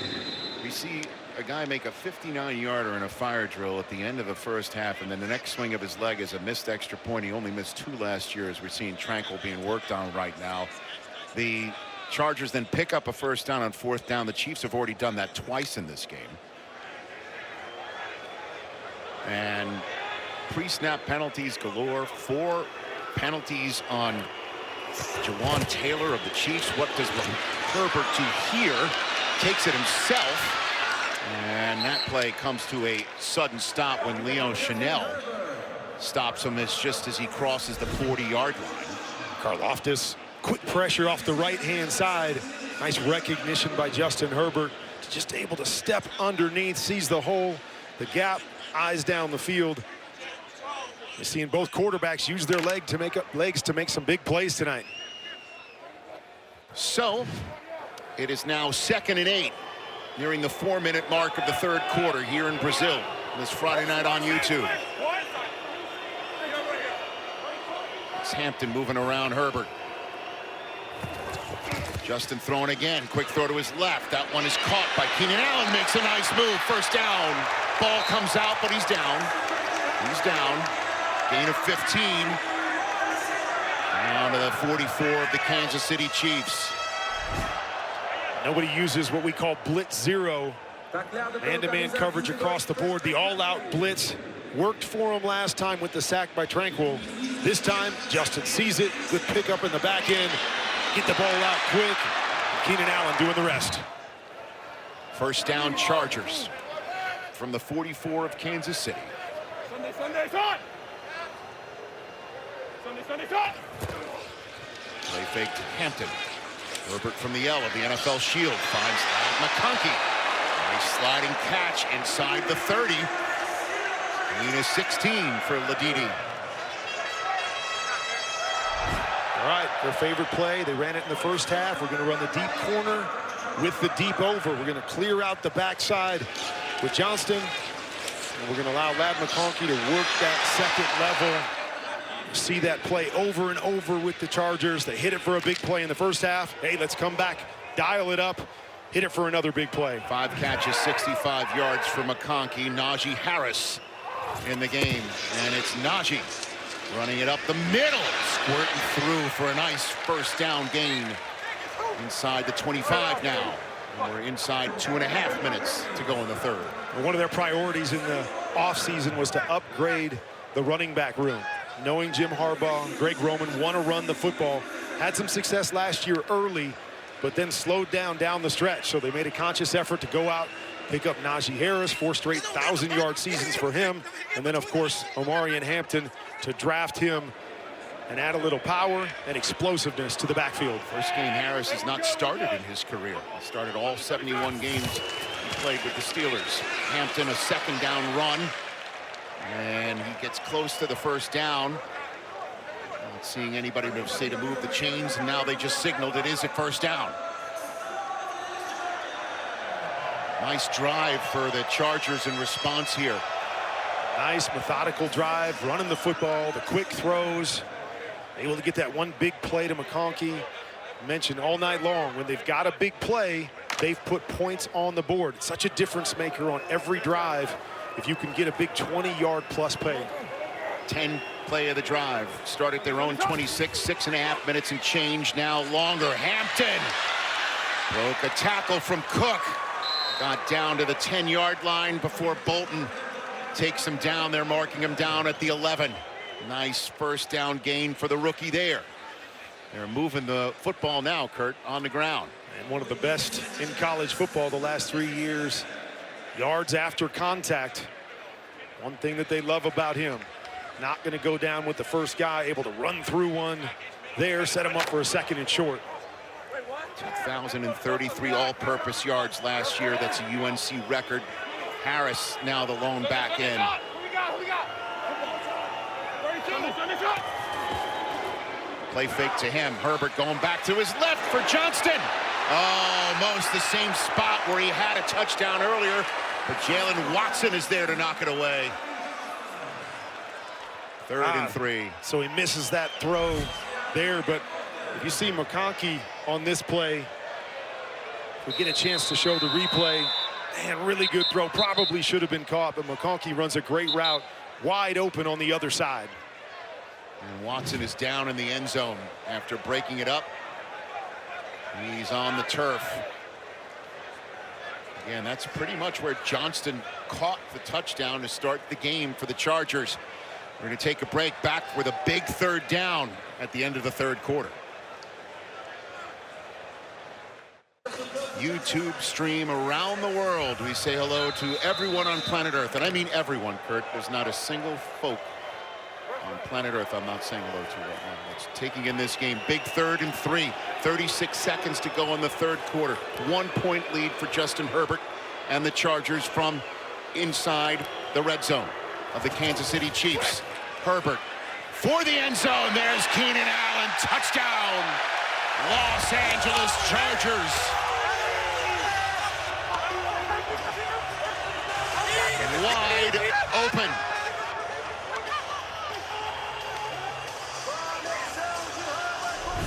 Speaker 1: we see a guy make a 59-yarder in a fire drill at the end of the first half, and then the next swing of his leg is a missed extra point. He only missed 2 last year, as we're seeing Tranquil being worked on right now. The Chargers then pick up a first down on 4th down. The Chiefs have already done that twice in this game. And pre-snap penalties galore. 4 penalties on Jawan Taylor of the Chiefs. What does Herbert do here? Takes it himself. And that play comes to a sudden stop when Leon Chanel stops him just as he crosses the 40-yard line.
Speaker 3: Karlaftis, quick pressure off the right-hand side. Nice recognition by Justin Herbert. Just able to step underneath, sees the hole, the gap, eyes down the field. You're seeing both quarterbacks use their legs to make some big plays tonight.
Speaker 1: So it is now 2nd and 8. Nearing the 4-minute mark of the 3rd quarter here in Brazil this Friday night on YouTube. It's Hampton moving around Herbert. Justin throwing again. Quick throw to his left. That one is caught by Keenan Allen. Makes a nice move. First down. Ball comes out, but he's down. He's down. Gain of 15. Down to the 44 of the Kansas City Chiefs.
Speaker 3: Nobody uses what we call blitz zero. Man-to-man coverage across the board. The all-out blitz worked for him last time with the sack by Tranquil. This time, Justin sees it. Good pickup in the back end. Get the ball out quick. Keenan Allen doing the rest.
Speaker 1: First down, Chargers from the 44 of Kansas City. Play fake to Hampton. Herbert from the L of the NFL Shield finds McConkey. Nice sliding catch inside the 30. Gain is 16 for Ladidi.
Speaker 3: All right, their favorite play. They ran it in the first half. We're going to run the deep corner with the deep over. We're going to clear out the backside with Johnston. And we're going to allow Ladd McConkey to work that second level. See that play over and over with the Chargers. They hit it for a big play in the first half. Hey, let's come back, dial it up, hit it for another big play.
Speaker 1: 5 catches, 65 yards for McConkey. Najee Harris in the game, and it's Najee Running it up the middle, squirting through for a nice first down gain. Inside the 25 now. And we're inside 2.5 minutes to go in the third.
Speaker 3: One of their priorities in the offseason was to upgrade the running back room. Knowing Jim Harbaugh and Greg Roman want to run the football. Had some success last year early, but then slowed down the stretch. So they made a conscious effort to go out, pick up Najee Harris, 4 straight 1,000-yard seasons for him. And then, of course, Omarion Hampton to draft him and add a little power and explosiveness to the backfield.
Speaker 1: First game Harris has not started in his career. He started all 71 games he played with the Steelers. Hampton, a second down run. And he gets close to the first down. Not seeing anybody to say to move the chains, and now they just signaled it is a first down. Nice drive for the Chargers in response here.
Speaker 3: Nice methodical drive, running the football, the quick throws. Able to get that one big play to McConkey. Mentioned all night long, when they've got a big play, they've put points on the board. It's such a difference maker on every drive if you can get a big 20-yard plus play.
Speaker 1: 10 play of the drive. Started their own 26, 6.5 minutes and change, now longer. Hampton broke a tackle from Cook. Got down to the 10-yard line before Bolton takes him down. They're marking him down at the 11. Nice first down gain for the rookie there. They're moving the football now, Kurt, on the ground.
Speaker 3: And one of the best in college football the last 3 years. Yards after contact. One thing that they love about him. Not going to go down with the first guy, able to run through one there, set him up for a second and short.
Speaker 1: 2,033 all-purpose yards last year. That's a UNC record. Harris now the lone back in. Play fake to him. Herbert going back to his left for Johnston. Almost the same spot where he had a touchdown earlier, but Jalen Watson is there to knock it away. Third and 3.
Speaker 3: So he misses that throw there, but if you see McConkey on this play, we get a chance to show the replay. Man, really good throw. Probably should have been caught, but McConkey runs a great route, wide open on the other side.
Speaker 1: And Watson is down in the end zone after breaking it up. He's on the turf. Again, that's pretty much where Johnston caught the touchdown to start the game for the Chargers. We're going to take a break, back with a big third down at the end of the third quarter. YouTube stream around the world. We say hello to everyone on planet Earth. And I mean everyone, Kurt. There's not a single folk on planet Earth I'm not saying hello to right now. It's taking in this game. Big third and 3. 36 seconds to go in the third quarter. 1 point lead for Justin Herbert and the Chargers from inside the red zone of the Kansas City Chiefs. Herbert for the end zone. There's Keenan Allen. Touchdown. Los Angeles Chargers. Wide open.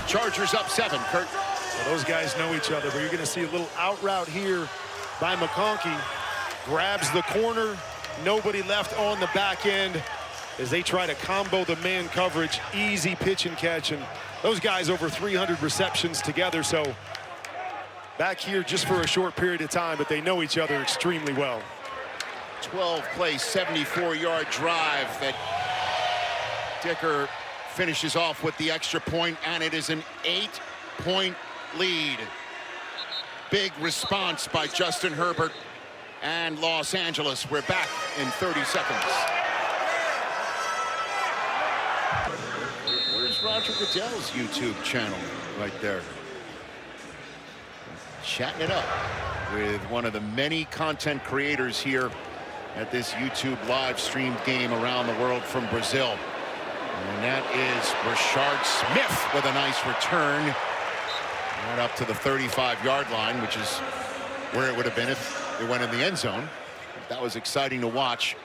Speaker 1: Chargers up 7, Kurt.
Speaker 3: Well, those guys know each other, but you're going to see a little out route here by McConkey. Grabs the corner. Nobody left on the back end as they try to combo the man coverage. Easy pitch and catch. And those guys over 300 receptions together. So back here just for a short period of time, but they know each other extremely well.
Speaker 1: 12-play, 74-yard drive that Dicker finishes off with the extra point, and it is an 8-point lead. Big response by Justin Herbert and Los Angeles. We're back in 30 seconds. Where's Roger Goodell's YouTube channel? Right there. Chatting it up with one of the many content creators here at this YouTube live streamed game around the world from Brazil. And that is Rashard Smith with a nice return. Right up to the 35-yard line, which is where it would have been if it went in the end zone. That was exciting to watch.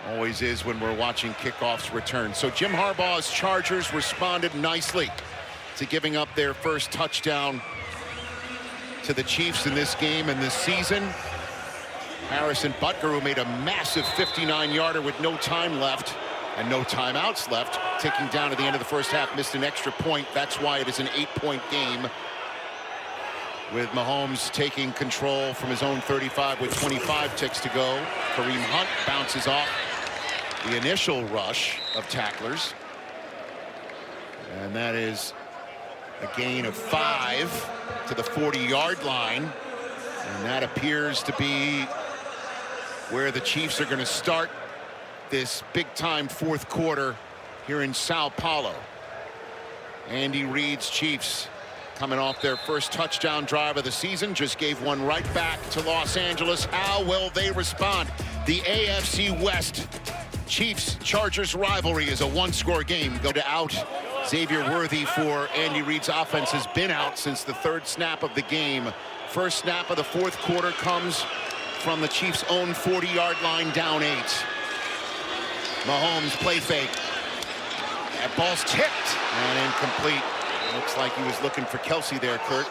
Speaker 1: Always is when we're watching kickoffs return. So Jim Harbaugh's Chargers responded nicely to giving up their first touchdown to the Chiefs in this game and this season. Harrison Butker, who made a massive 59-yarder with no time left, And no timeouts left. Ticking down to the end of the first half, missed an extra point. That's why it is an 8-point game. With Mahomes taking control from his own 35 with 25 ticks to go. Kareem Hunt bounces off the initial rush of tacklers. And that is a gain of 5 to the 40-yard line. And that appears to be where the Chiefs are going to start this big-time fourth quarter here in Sao Paulo. Andy Reid's Chiefs coming off their first touchdown drive of the season, just gave one right back to Los Angeles. How will they respond? The AFC West Chiefs-Chargers rivalry is a one-score game. Go to out. Xavier Worthy for Andy Reid's offense has been out since the third snap of the game. First snap of the fourth quarter comes from the Chiefs' own 40-yard line, down 8. Mahomes play fake. That ball's tipped and incomplete. Looks like he was looking for Kelsey there, Kurt.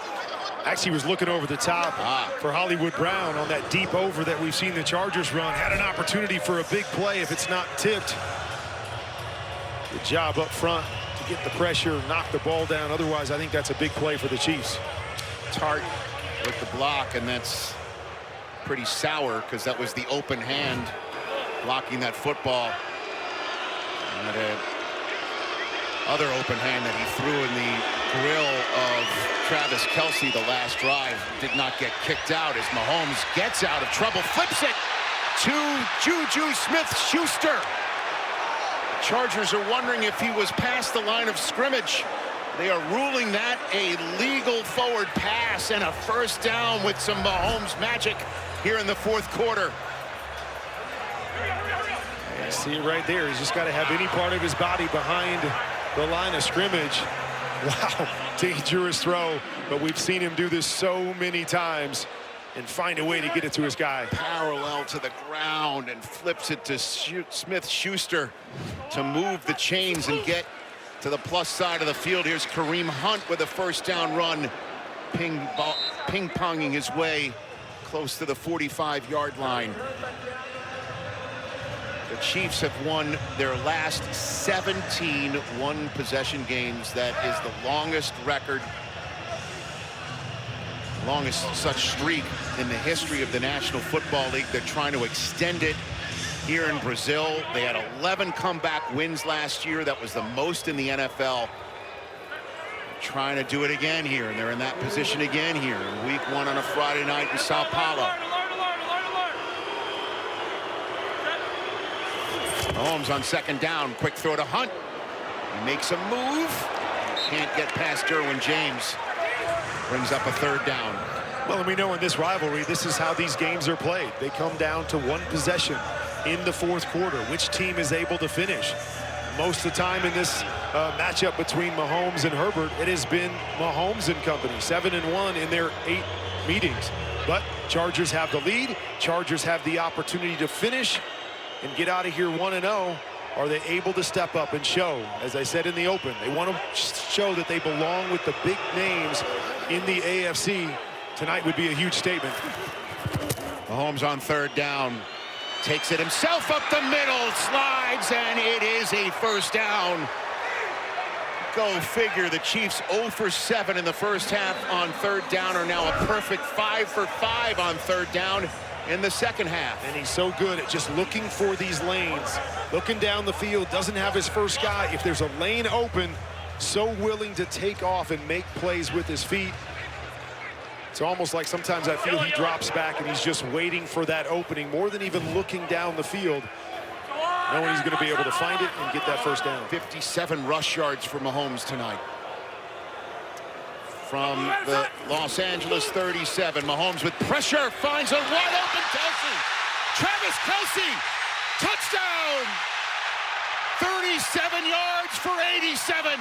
Speaker 3: Actually was looking over the top for Hollywood Brown on that deep over that we've seen the Chargers run. Had an opportunity for a big play if it's not tipped. Good job up front to get the pressure, knock the ball down. Otherwise, I think that's a big play for the Chiefs.
Speaker 1: Tart with the block, and that's pretty sour because that was the open hand blocking that football. And other open hand that he threw in the grill of Travis Kelsey the last drive did not get kicked out as Mahomes gets out of trouble, flips it to Juju Smith-Schuster. Chargers are wondering if he was past the line of scrimmage. They are ruling that a legal forward pass and a first down with some Mahomes magic here in the fourth quarter.
Speaker 3: See it right there. He's just got to have any part of his body behind the line of scrimmage. Wow, dangerous throw, but we've seen him do this so many times and find a way to get it to his guy.
Speaker 1: Parallel to the ground and flips it to Smith-Schuster to move the chains and get to the plus side of the field. Here's Kareem Hunt with a first down run, ping-ponging his way close to the 45-yard line. The Chiefs have won their last 17 one-possession games. That is the longest record, longest such streak in the history of the National Football League. They're trying to extend it here in Brazil. They had 11 comeback wins last year. That was the most in the NFL. They're trying to do it again here, and they're in that position again here in week 1 on a Friday night in Sao Paulo. Mahomes on second down, quick throw to Hunt. He makes a move. Can't get past Derwin James. Brings up a third down.
Speaker 3: Well, and we know in this rivalry, this is how these games are played. They come down to one possession in the fourth quarter. Which team is able to finish? Most of the time in this matchup between Mahomes and Herbert, it has been Mahomes and company, 7-1 in their 8 meetings. But Chargers have the lead. Chargers have the opportunity to finish and get out of here 1-0. Are they able to step up and show, as I said in the open, they want to show that they belong with the big names in the AFC. Tonight would be a huge statement.
Speaker 1: Mahomes on third down, takes it himself up the middle, slides, and it is a first down. Go figure, the Chiefs 0 for 7 in the first half on third down are now a perfect 5 for 5 on third down in the second half.
Speaker 3: And he's so good at just looking for these lanes, looking down the field, doesn't have his first guy. If there's a lane open, so willing to take off and make plays with his feet. It's almost like sometimes I feel he drops back and he's just waiting for that opening more than even looking down the field, knowing he's going to be able to find it and get that first down.
Speaker 1: 57 rush yards for Mahomes tonight. From the Los Angeles 37, Mahomes with pressure finds a wide open Kelsey. Travis Kelsey, touchdown! 37 yards for 87.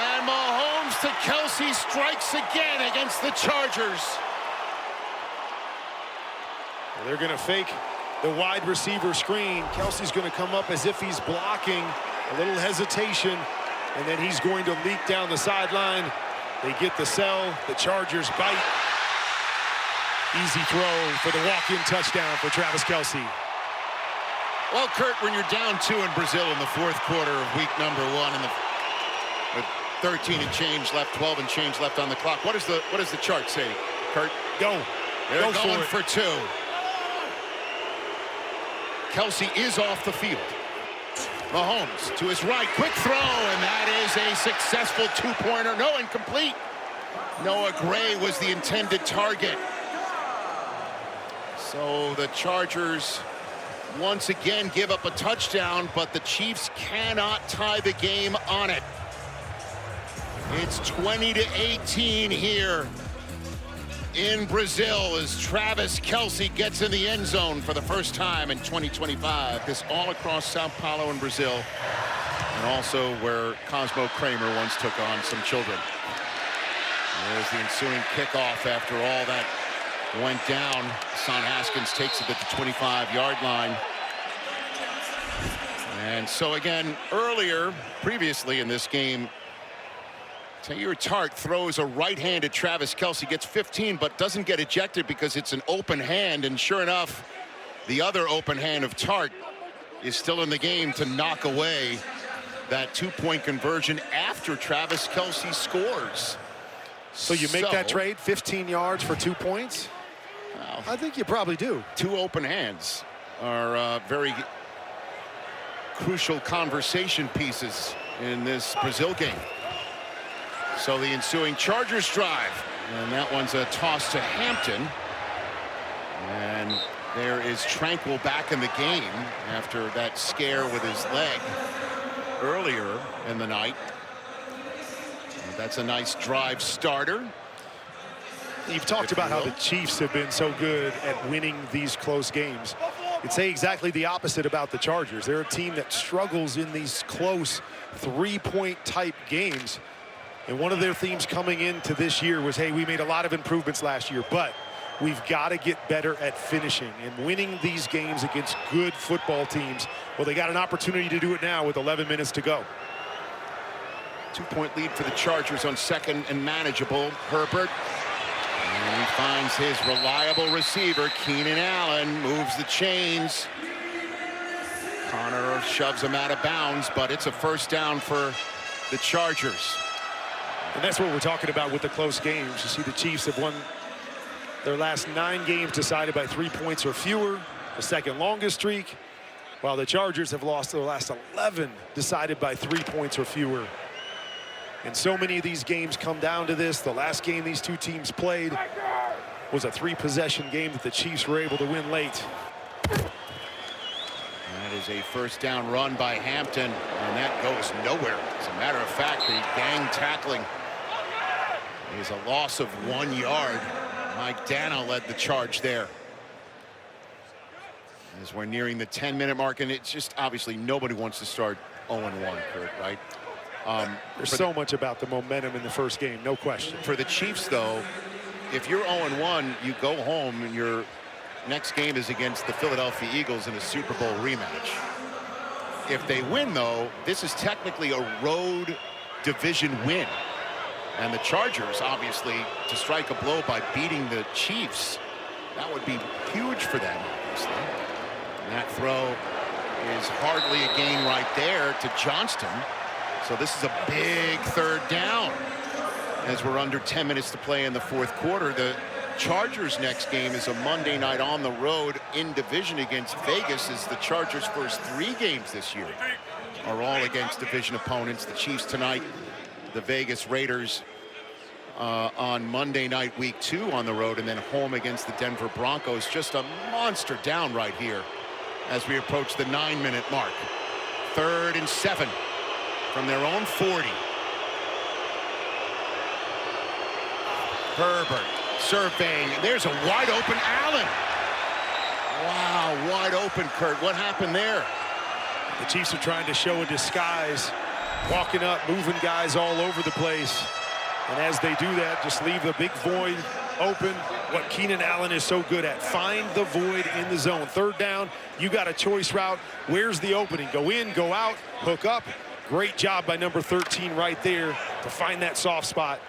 Speaker 1: And Mahomes to Kelsey strikes again against the Chargers.
Speaker 3: Well, they're going to fake the wide receiver screen. Kelsey's going to come up as if he's blocking. A little hesitation, and then he's going to leak down the sideline. They get the sell. The Chargers bite. Easy throw for the walk-in touchdown for Travis Kelce.
Speaker 1: Well, Kurt, when you're down 2 in Brazil in the fourth quarter of week number 1 and with 13 and change left, 12 and change left on the clock, what does the chart say, Kurt?
Speaker 3: Go.
Speaker 1: They're
Speaker 3: Go
Speaker 1: going
Speaker 3: for it.
Speaker 1: for 2. Kelce is off the field. Mahomes to his right, quick throw, and that is a successful 2-pointer. No, incomplete. Noah Gray was the intended target. So the Chargers once again give up a touchdown, but the Chiefs cannot tie the game on it. It's 20-18 here in Brazil as Travis Kelce gets in the end zone for the first time in 2025. This all across Sao Paulo in Brazil, and also where Cosmo Kramer once took on some children. There's the ensuing kickoff after all that went down. Son Haskins takes it at the 25-yard line. And so again, previously in this game, Tahir Tart throws a right hand at Travis Kelce, gets 15, but doesn't get ejected because it's an open hand. And sure enough, the other open hand of Tart is still in the game to knock away that 2-point conversion after Travis Kelce scores.
Speaker 3: So you make that trade, 15 yards for 2 points?
Speaker 1: Well,
Speaker 3: I think you probably do.
Speaker 1: 2 open hands are very crucial conversation pieces in this Brazil game. So the ensuing Chargers drive, and that one's a toss to Hampton. And there is Tranquil back in the game after that scare with his leg earlier in the night. And that's a nice drive starter.
Speaker 3: You've talked about how the Chiefs have been so good at winning these close games. You'd say exactly the opposite about the Chargers. They're a team that struggles in these close 3-point type games. And one of their themes coming into this year was, hey, we made a lot of improvements last year, but we've got to get better at finishing and winning these games against good football teams. Well, they got an opportunity to do it now with 11 minutes to go.
Speaker 1: 2-point lead for the Chargers on 2nd and manageable. Herbert. And he finds his reliable receiver, Keenan Allen, moves the chains. Connor shoves him out of bounds, but it's a first down for the Chargers.
Speaker 3: And that's what we're talking about with the close games. You see the Chiefs have won their last 9 games decided by 3 points or fewer, the second longest streak, while the Chargers have lost their last 11 decided by 3 points or fewer. And so many of these games come down to this. The last game these two teams played was a 3-possession game that the Chiefs were able to win late.
Speaker 1: That is a first down run by Hampton, and that goes nowhere. As a matter of fact, the gang tackling is a loss of 1 yard. Mike Dana led the charge there. As we're nearing the 10-minute mark, and it's just obviously nobody wants to start 0-1, Kurt, right?
Speaker 3: There's so much about the momentum in the first game, no question.
Speaker 1: For the Chiefs, though, if you're 0-1, you go home and your next game is against the Philadelphia Eagles in a Super Bowl rematch. If they win, though, this is technically a road division win. And the Chargers, obviously, to strike a blow by beating the Chiefs, that would be huge for them, obviously. And that throw is hardly a gain right there to Johnston. So this is a big third down as we're under 10 minutes to play in the fourth quarter. The Chargers' next game is a Monday night on the road in division against Vegas, as the Chargers' first 3 games this year are all against division opponents. The Chiefs tonight, the Vegas Raiders on Monday night, week 2 on the road, and then home against the Denver Broncos. Just a monster down right here as we approach the 9-minute mark. 3rd and 7 from their own 40. Herbert surveying. There's a wide open Allen. Wow, wide open, Kurt. What happened there?
Speaker 3: The Chiefs are trying to show a disguise, walking up, moving guys all over the place. And as they do that, just leave the big void open. What Keenan Allen is so good at, find the void in the zone. 3rd down, you got a choice route. Where's the opening? Go in, go out, hook up. Great job by number 13 right there to find that soft spot.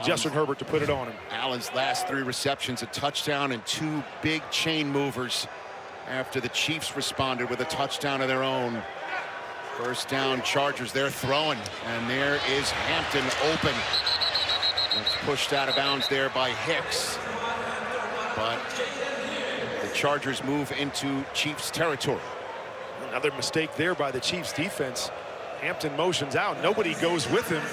Speaker 3: Justin Herbert to put it on him.
Speaker 1: Allen's last 3 receptions, a touchdown and 2 big chain movers after the Chiefs responded with a touchdown of their own. First down, Chargers. They're throwing, and there is Hampton open. It's pushed out of bounds there by Hicks, but the Chargers move into Chiefs territory.
Speaker 3: Another mistake there by the Chiefs defense. Hampton motions out. Nobody goes with him.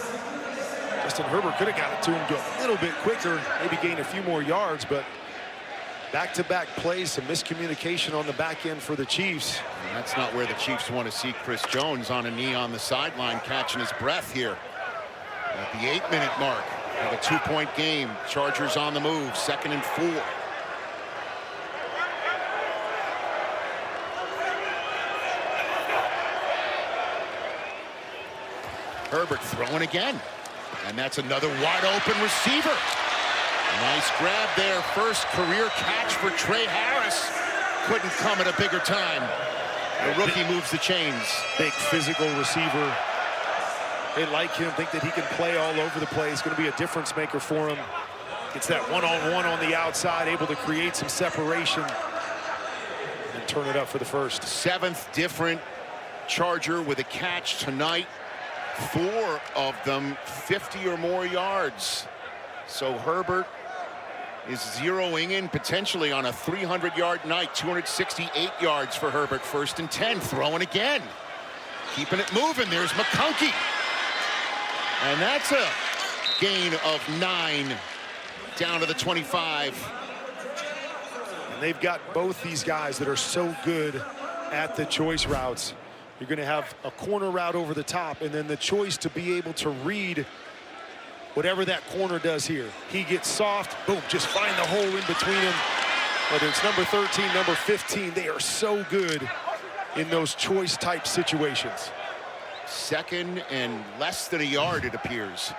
Speaker 3: Justin Herbert could have got it to him a little bit quicker, maybe gain a few more yards, but back-to-back plays, some miscommunication on the back end for the Chiefs.
Speaker 1: And that's not where the Chiefs want to see Chris Jones, on a knee on the sideline, catching his breath here at the 8-minute mark of a 2-point game. Chargers on the move, 2nd and 4. Herbert throwing again, and that's another wide open receiver. Nice grab there. First career catch for Trey Harris. Couldn't come at a bigger time. The rookie moves the chains.
Speaker 3: Big physical receiver. They like him, think that he can play all over the place. Going to be a difference maker for him. Gets that one-on-one on the outside, able to create some separation and turn it up for the first.
Speaker 1: 7th different Charger with a catch tonight. 4 of them 50 or more yards. So Herbert is zeroing in potentially on a 300-yard night. 268 yards for Herbert. 1st and 10, throwing again. Keeping it moving. There's McConkey. And that's a gain of 9 down to the 25.
Speaker 3: And they've got both these guys that are so good at the choice routes. You're going to have a corner route over the top, and then the choice to be able to read whatever that corner does here. He gets soft, boom, just find the hole in between them. Whether it's number 13, number 15, they are so good in those choice type situations.
Speaker 1: 2nd and less than a yard, it appears.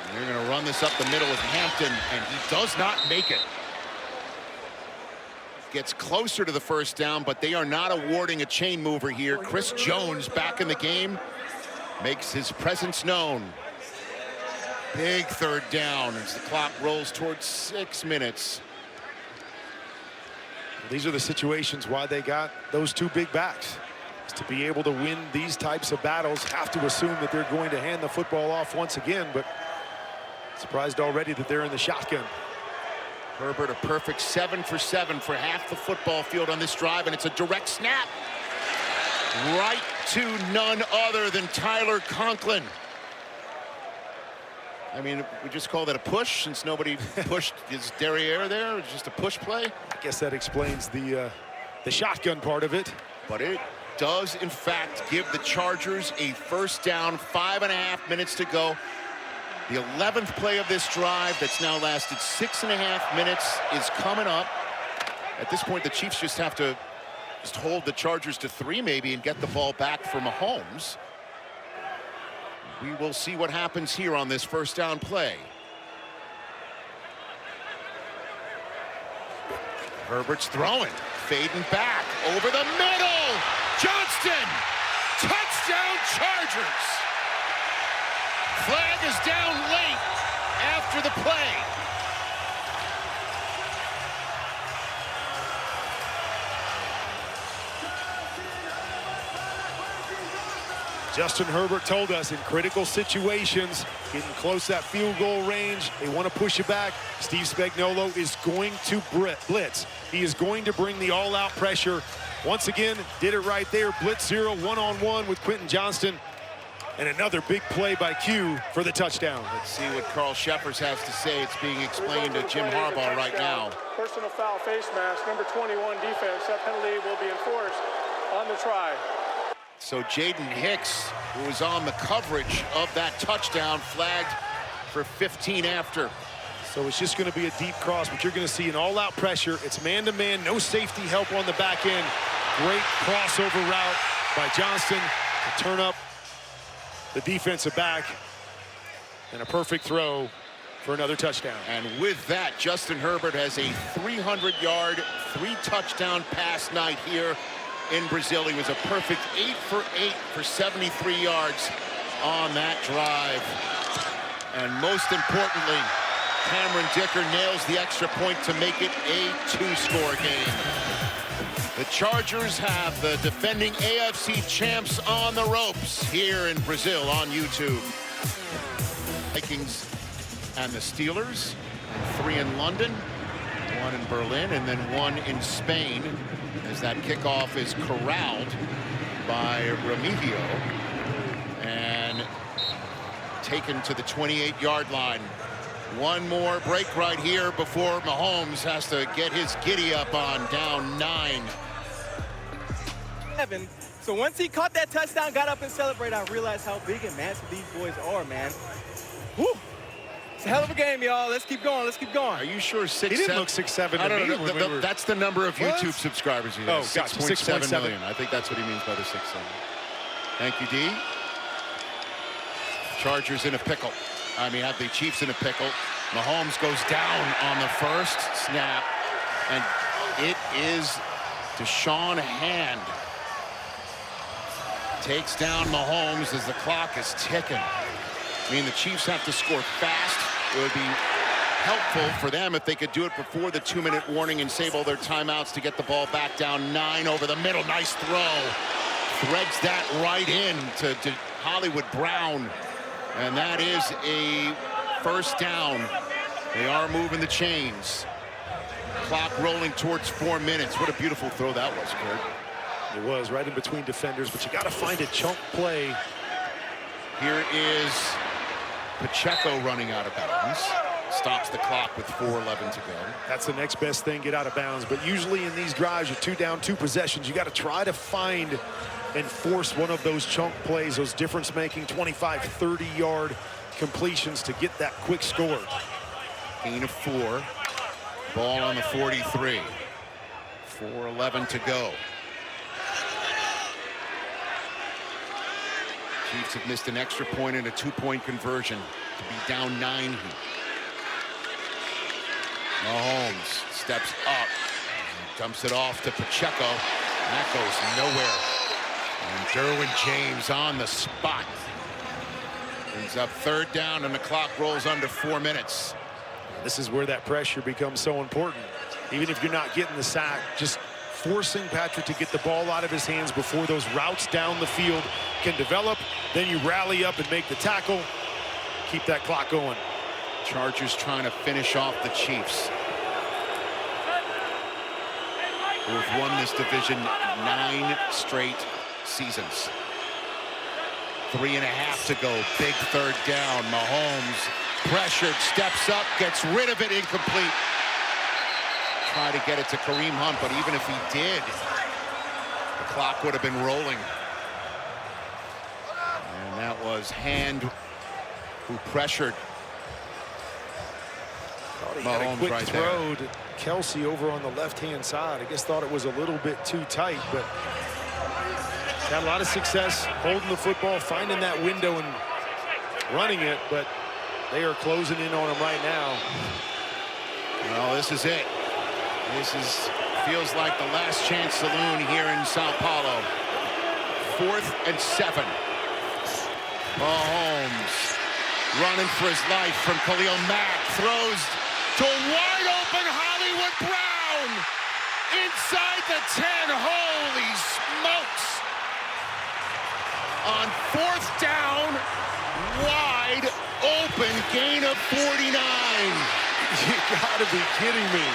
Speaker 1: And they're going to run this up the middle with Hampton, and he does not make it. Gets closer to the first down, but they are not awarding a chain mover here. Chris Jones back in the game, makes his presence known. Big 3rd down as the clock rolls towards 6 minutes.
Speaker 3: These are the situations why they got those 2 big backs. Is to be able to win these types of battles, have to assume that they're going to hand the football off once again, but surprised already that they're in the shotgun.
Speaker 1: Herbert a perfect 7 for 7 for half the football field on this drive, and it's a direct snap right to none other than Tyler Conklin. I mean, we just call that a push since nobody pushed his derriere there. It's just a push play.
Speaker 3: I guess that explains the shotgun part of it.
Speaker 1: But it does, in fact, give the Chargers a first down, 5.5 minutes to go. The 11th play of this drive that's now lasted 6.5 minutes is coming up. At this point, the Chiefs just have to hold the Chargers to 3 maybe and get the ball back for Mahomes. We will see what happens here on this first down play. Herbert's throwing, fading back over the middle. Johnston, touchdown Chargers. Flag is down late after the play.
Speaker 3: Justin Herbert told us in critical situations, getting close to that field goal range, they want to push it back. Steve Spagnuolo is going to blitz. He is going to bring the all-out pressure. Once again, did it right there. Blitz 0, one-on-one with Quentin Johnston. And another big play by Q for the touchdown.
Speaker 1: Let's see what Carl Sheffers has to say. It's being explained to Jim Harbaugh right now.
Speaker 2: Personal foul face mask, number 21 defense. That penalty will be enforced on the try.
Speaker 1: So Jaden Hicks, who was on the coverage of that touchdown, flagged for 15 after.
Speaker 3: So it's just going to be a deep cross, but you're going to see an all-out pressure. It's man-to-man, no safety help on the back end. Great crossover route by Johnston to turn up the defensive back, and a perfect throw for another touchdown.
Speaker 1: And with that, Justin Herbert has a 300-yard, 3-touchdown pass night here in Brazil. He was a perfect 8 for 8 for 73 yards. on that drive. And most importantly, Cameron Dicker nails the extra point to make it a 2-score game. The Chargers have the defending AFC champs on the ropes here in Brazil on YouTube. Vikings and the Steelers, 3 in London, 1 in Berlin, and then 1 in Spain, as that kickoff is corralled by Remigio and taken to the 28-yard line. One more break right here before Mahomes has to get his giddy up on down 9.
Speaker 5: So once he caught that touchdown, got up and celebrated, I realized how big and massive these boys are, man. Whew. It's a hell of a game, y'all. Let's keep going. Let's keep going.
Speaker 1: Are you sure 6'7"?
Speaker 3: He didn't look 6'7"
Speaker 1: I
Speaker 3: to
Speaker 1: don't
Speaker 3: me
Speaker 1: know.
Speaker 3: when we were...
Speaker 1: That's the number of
Speaker 3: What?
Speaker 1: YouTube subscribers he has.
Speaker 3: Oh, gotcha.
Speaker 1: 6.7 million. I think that's what he means by the 6'7". Thank you, D. Chargers in a pickle. I mean, have the Chiefs in a pickle. Mahomes goes down on the first snap, and it is Deshaun Hand. Takes down Mahomes as the clock is ticking. I mean, the Chiefs have to score fast. It would be helpful for them if they could do it before the 2-minute warning and save all their timeouts to get the ball back down 9 over the middle. Nice throw. Threads that right in to Hollywood Brown. And that is a first down. They are moving the chains. Clock rolling towards 4 minutes. What a beautiful throw that was, Kurt.
Speaker 3: It was right in between defenders, but you got to find a chunk play.
Speaker 1: Here is Pacheco running out of bounds. Stops the clock with 4:11 to go.
Speaker 3: That's the next best thing, get out of bounds. But usually in these drives, you're 2 down, 2 possessions. You got to try to find and force one of those chunk plays, those difference-making 25, 30-yard completions to get that quick score.
Speaker 1: Gain of 4. Ball on the 43. 4:11 to go. Chiefs have missed an extra point and a 2-point conversion to be down 9 here. Mahomes steps up, dumps it off to Pacheco. That goes nowhere. And Derwin James on the spot. Brings up 3rd down, and the clock rolls under 4 minutes.
Speaker 3: This is where that pressure becomes so important. Even if you're not getting the sack, just forcing Patrick to get the ball out of his hands before those routes down the field can develop. Then you rally up and make the tackle. Keep that clock going.
Speaker 1: Chargers trying to finish off the Chiefs, who have won this division 9 straight seasons. 3.5 to go. Big 3rd down. Mahomes pressured, steps up, gets rid of it, incomplete. Try to get it to Kareem Hunt, but even if he did, the clock would have been rolling. And that was Hand who pressured
Speaker 3: He had a
Speaker 1: Mahomes
Speaker 3: quick
Speaker 1: right
Speaker 3: throw to Kelsey over on the left-hand side. I guess thought it was a little bit too tight, but had a lot of success holding the football, finding that window and running it, but they are closing in on him right now.
Speaker 1: Well, this is it. Feels like the last chance saloon here in Sao Paulo. 4th and 7. Mahomes running for his life from Khalil Mack. Throws to a wide open Hollywood Brown. Inside the 10. Holy smokes. On 4th down, wide open, gain of 49.
Speaker 3: You gotta be kidding me.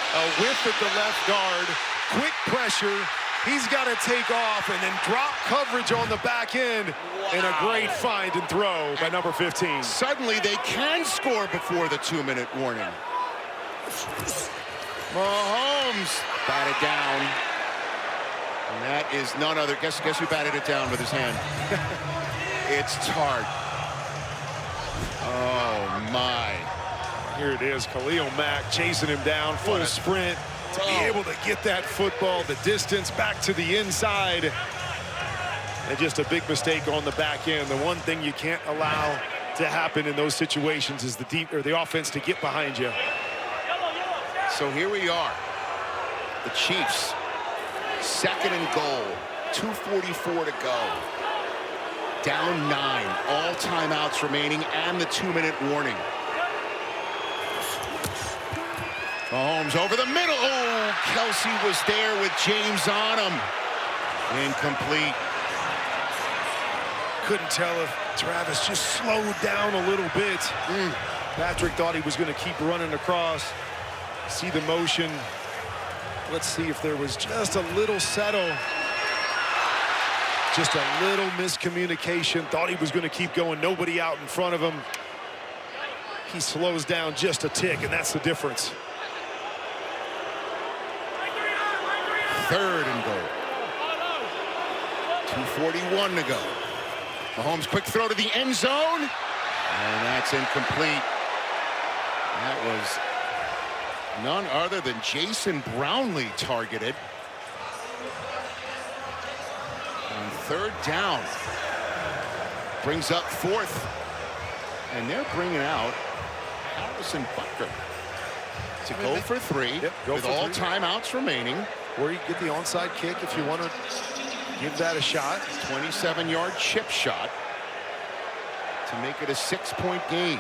Speaker 3: A whiff at the left guard, quick pressure. He's got to take off and then drop coverage on the back end. Wow. And a great find and throw by number 15.
Speaker 1: Suddenly they can score before the 2-minute warning. Mahomes batted down. And that is none other. Guess who batted it down with his hand? It's Tart. Oh, my.
Speaker 3: Here it is, Khalil Mack chasing him down, full sprint to be able to get that football the distance back to the inside. And just a big mistake on the back end. The one thing you can't allow to happen in those situations is the offense to get behind you.
Speaker 1: So here we are. The Chiefs, 2nd and goal, 2:44 to go. Down 9, all timeouts remaining, and the 2-minute warning. Mahomes over the middle. Oh, Kelsey was there with James on him. Incomplete.
Speaker 3: Couldn't tell if Travis just slowed down a little bit. Patrick thought he was going to keep running across. See the motion. Let's see if there was just a little settle. Just a little miscommunication. Thought he was going to keep going. Nobody out in front of him. He slows down just a tick, and that's the difference.
Speaker 1: 3rd and goal. 2:41 to go. Mahomes quick throw to the end zone. And that's incomplete. That was none other than Jason Brownlee targeted. On 3rd down. Brings up 4th. And they're bringing out Harrison Butker to go for 3 with all timeouts remaining.
Speaker 3: Or you get the onside kick if you want to give that a shot.
Speaker 1: 27-yard chip shot to make it a 6-point game.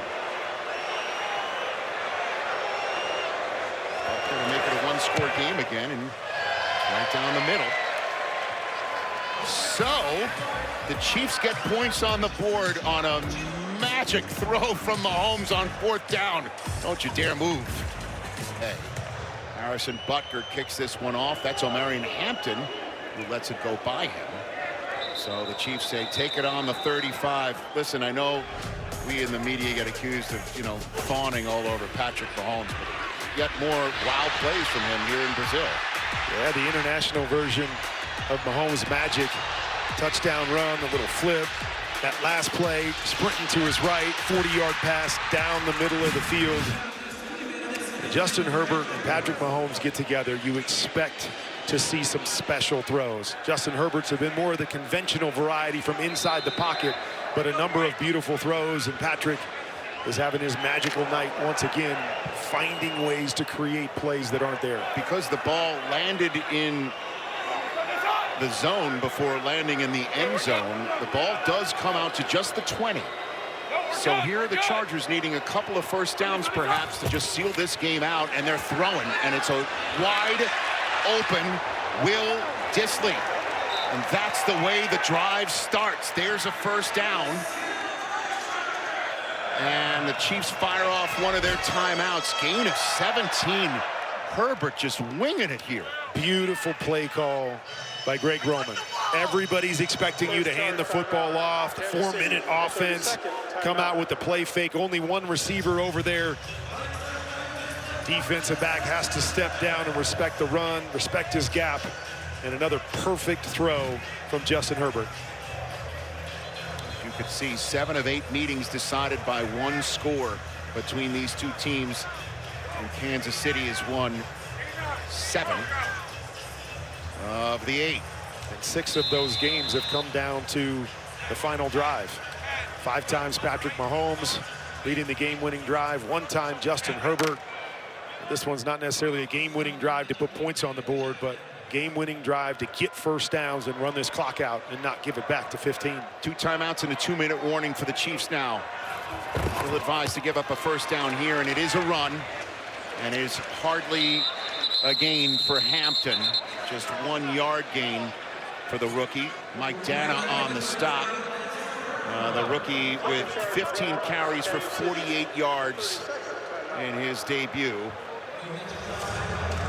Speaker 1: Going to make it a 1-score game again, and right down the middle. So the Chiefs get points on the board on a magic throw from Mahomes on 4th down. Don't you dare move. Hey, Harrison Butker kicks this one off. That's Omarion Hampton who lets it go by him. So the Chiefs say, take it on the 35. Listen, I know we in the media get accused of, fawning all over Patrick Mahomes, but yet more wow plays from him here in Brazil.
Speaker 3: Yeah, the international version of Mahomes' magic. Touchdown run, the little flip. That last play, sprinting to his right, 40-yard pass down the middle of the field. Justin Herbert and Patrick Mahomes get together, you expect to see some special throws. Justin Herbert's have been more of the conventional variety from inside the pocket, but a number of beautiful throws, and Patrick is having his magical night once again, finding ways to create plays that aren't there.
Speaker 1: Because the ball landed in the zone before landing in the end zone, the ball does come out to just the 20. So here are the Chargers needing a couple of first downs perhaps to just seal this game out, and they're throwing, and it's a wide open Will Dissly. And that's the way the drive starts. There's a first down. And the Chiefs fire off one of their timeouts. Gain of 17. Herbert just winging it here.
Speaker 3: Beautiful play call by Greg Roman. Everybody's expecting you to hand the football off. The 4-minute offense, come out with the play fake. Only one receiver over there. Defensive back has to step down and respect the run, respect his gap. And another perfect throw from Justin Herbert.
Speaker 1: You could see 7 of 8 meetings decided by 1 score between these two teams. And Kansas City has won 7 of the 8.
Speaker 3: And 6 of those games have come down to the final drive. 5 times Patrick Mahomes leading the game-winning drive. 1 time Justin Herbert. This one's not necessarily a game-winning drive to put points on the board, but game-winning drive to get first downs and run this clock out and not give it back to 15.
Speaker 1: 2 timeouts and a 2-minute warning for the Chiefs now. Still advised to give up a first down here, and it is a run. And it is hardly a gain for Hampton. Just 1 yard gain for the rookie. Mike Dana on the stop. The rookie with 15 carries for 48 yards in his debut.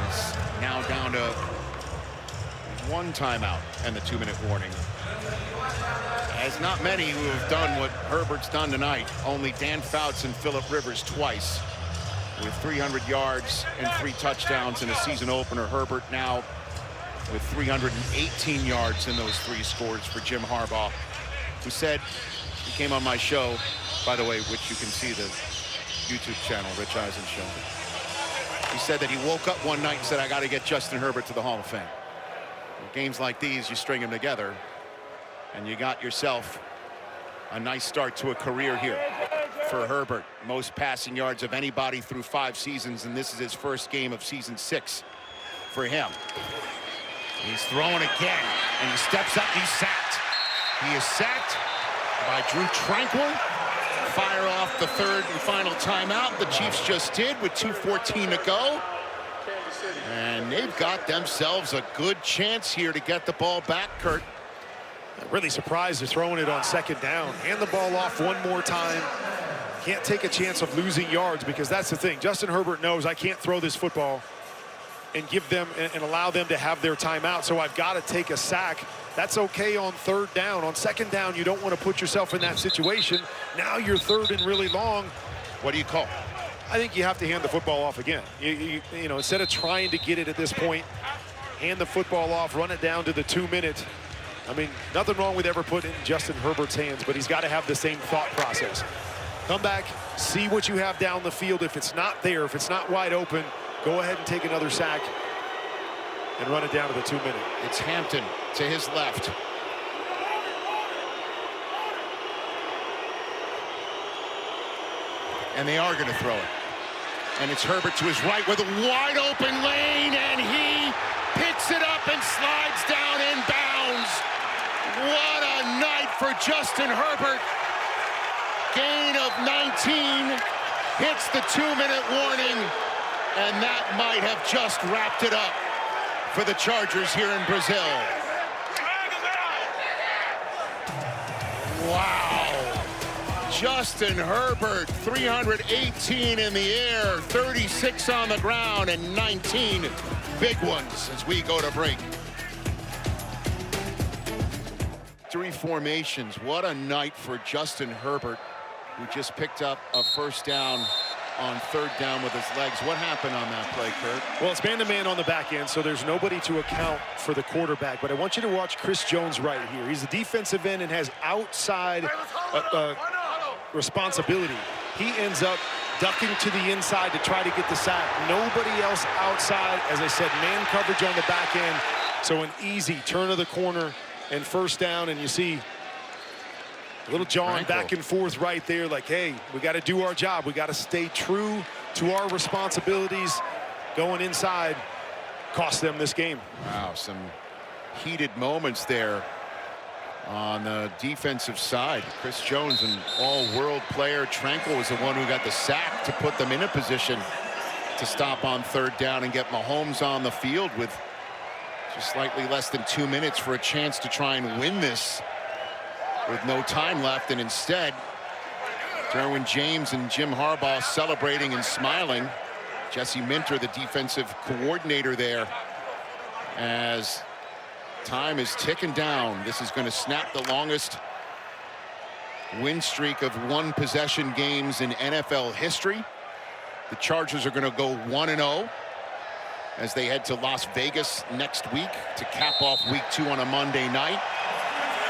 Speaker 1: He's now down to 1 timeout and the 2-minute warning. As not many who have done what Herbert's done tonight. Only Dan Fouts and Phillip Rivers twice. With 300 yards and 3 touchdowns in a season opener. Herbert now with 318 yards in those 3 scores for Jim Harbaugh, who said, he came on my show, by the way, which you can see the YouTube channel, Rich Eisen Show. He said that he woke up one night and said, I got to get Justin Herbert to the Hall of Fame. Well, games like these, you string them together, and you got yourself a nice start to a career here for Herbert. Most passing yards of anybody through 5 seasons, and this is his first game of season 6 for him. He's throwing again, and he steps up, he's sacked. He is sacked, by Drew Tranquil. Fire off the third and final timeout. The Chiefs just did with 2:14 to go. And they've got themselves a good chance here to get the ball back, Kurt.
Speaker 3: Really surprised they're throwing it on second down. Hand the ball off one more time. Can't take a chance of losing yards, because that's the thing. Justin Herbert knows I can't throw this football and give them and allow them to have their timeout, so I've got to take a sack. That's okay on third down. On second down, you don't want to put yourself in that situation. Now you're third and really long.
Speaker 1: What do you call?
Speaker 3: I think you have to hand the football off again. You know, instead of trying to get it at this point, hand the football off, run it down to the 2-minute. I mean, nothing wrong with ever putting it in Justin Herbert's hands, but he's got to have the same thought process. Come back, see what you have down the field. If it's not there, if it's not wide open, go ahead and take another sack and run it down to the 2-minute.
Speaker 1: It's Hampton to his left. And they are going to throw it. And it's Herbert to his right with a wide open lane, and he picks it up and slides down in bounds. What a night for Justin Herbert. Gain of 19, hits the 2-minute warning, and that might have just wrapped it up for the Chargers here in Brazil. Wow. Justin Herbert, 318 in the air, 36 on the ground, and 19 big ones as we go to break. Three formations. What a night for Justin Herbert, who just picked up a first down on third down with his legs. What happened on that play, Kurt?
Speaker 3: Well, it's man-to-man on the back end, so there's nobody to account for the quarterback. But I want you to watch Chris Jones right here. He's a defensive end and has outside responsibility. He ends up ducking to the inside to try to get the sack. Nobody else outside. As I said, man coverage on the back end. So an easy turn of the corner and first down, and you see little John back and forth right there, like, hey, we got to do our job. We got to stay true to our responsibilities. Going inside cost them this game.
Speaker 1: Wow, some heated moments there on the defensive side. Chris Jones, an all-world player. Tranquil was the one who got the sack to put them in a position to stop on third down and get Mahomes on the field with just slightly less than 2 minutes for a chance to try and win this with no time left. And instead, Derwin James and Jim Harbaugh celebrating and smiling. Jesse Minter, the defensive coordinator there, as time is ticking down. This is going to snap the longest win streak of one possession games in NFL history. The Chargers are going to go 1-0 as they head to Las Vegas next week to cap off week 2 on a Monday night.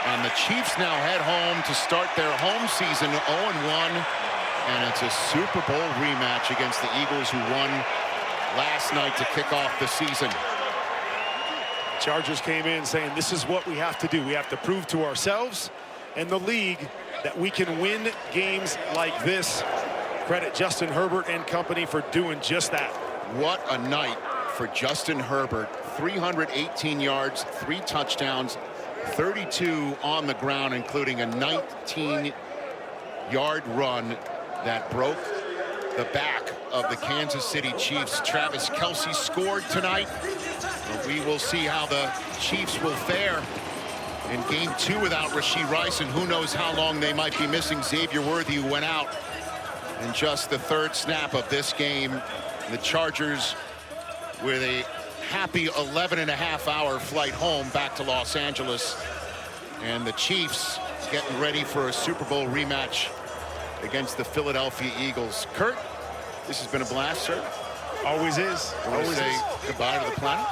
Speaker 1: And the Chiefs now head home to start their home season 0-1. And it's a Super Bowl rematch against the Eagles, who won last night to kick off the season.
Speaker 3: Chargers came in saying, this is what we have to do. We have to prove to ourselves and the league that we can win games like this. Credit Justin Herbert and company for doing just that.
Speaker 1: What a night for Justin Herbert. 318 yards, 3 touchdowns, 32 on the ground, including a 19-yard run that broke the back of the Kansas City Chiefs. Travis Kelce scored tonight. But we will see how the Chiefs will fare in game 2 without Rashee Rice, and who knows how long they might be missing Xavier Worthy, who went out in just the third snap of this game. The Chargers with a happy 11.5-hour flight home back to Los Angeles, and the Chiefs getting ready for a Super Bowl rematch against the Philadelphia Eagles. Kurt, this has been a blast, sir.
Speaker 3: Always is.
Speaker 1: Always say goodbye to the planet.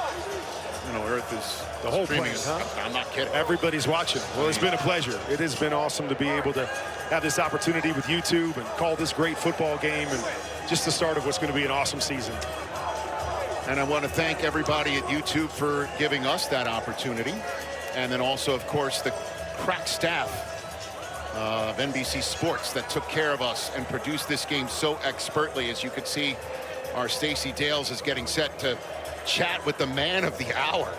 Speaker 1: You know, Earth is
Speaker 3: the whole
Speaker 1: streaming.
Speaker 3: planet, huh?
Speaker 1: I'm not kidding.
Speaker 3: Everybody's watching. Well, it's been a pleasure. It has been awesome to be able to have this opportunity with YouTube and call this great football game, and just the start of what's going to be an awesome season.
Speaker 1: And I want to thank everybody at YouTube for giving us that opportunity. And then also, of course, the crack staff of NBC Sports that took care of us and produced this game so expertly. As you could see, our Stacey Dales is getting set to chat with the man of the hour.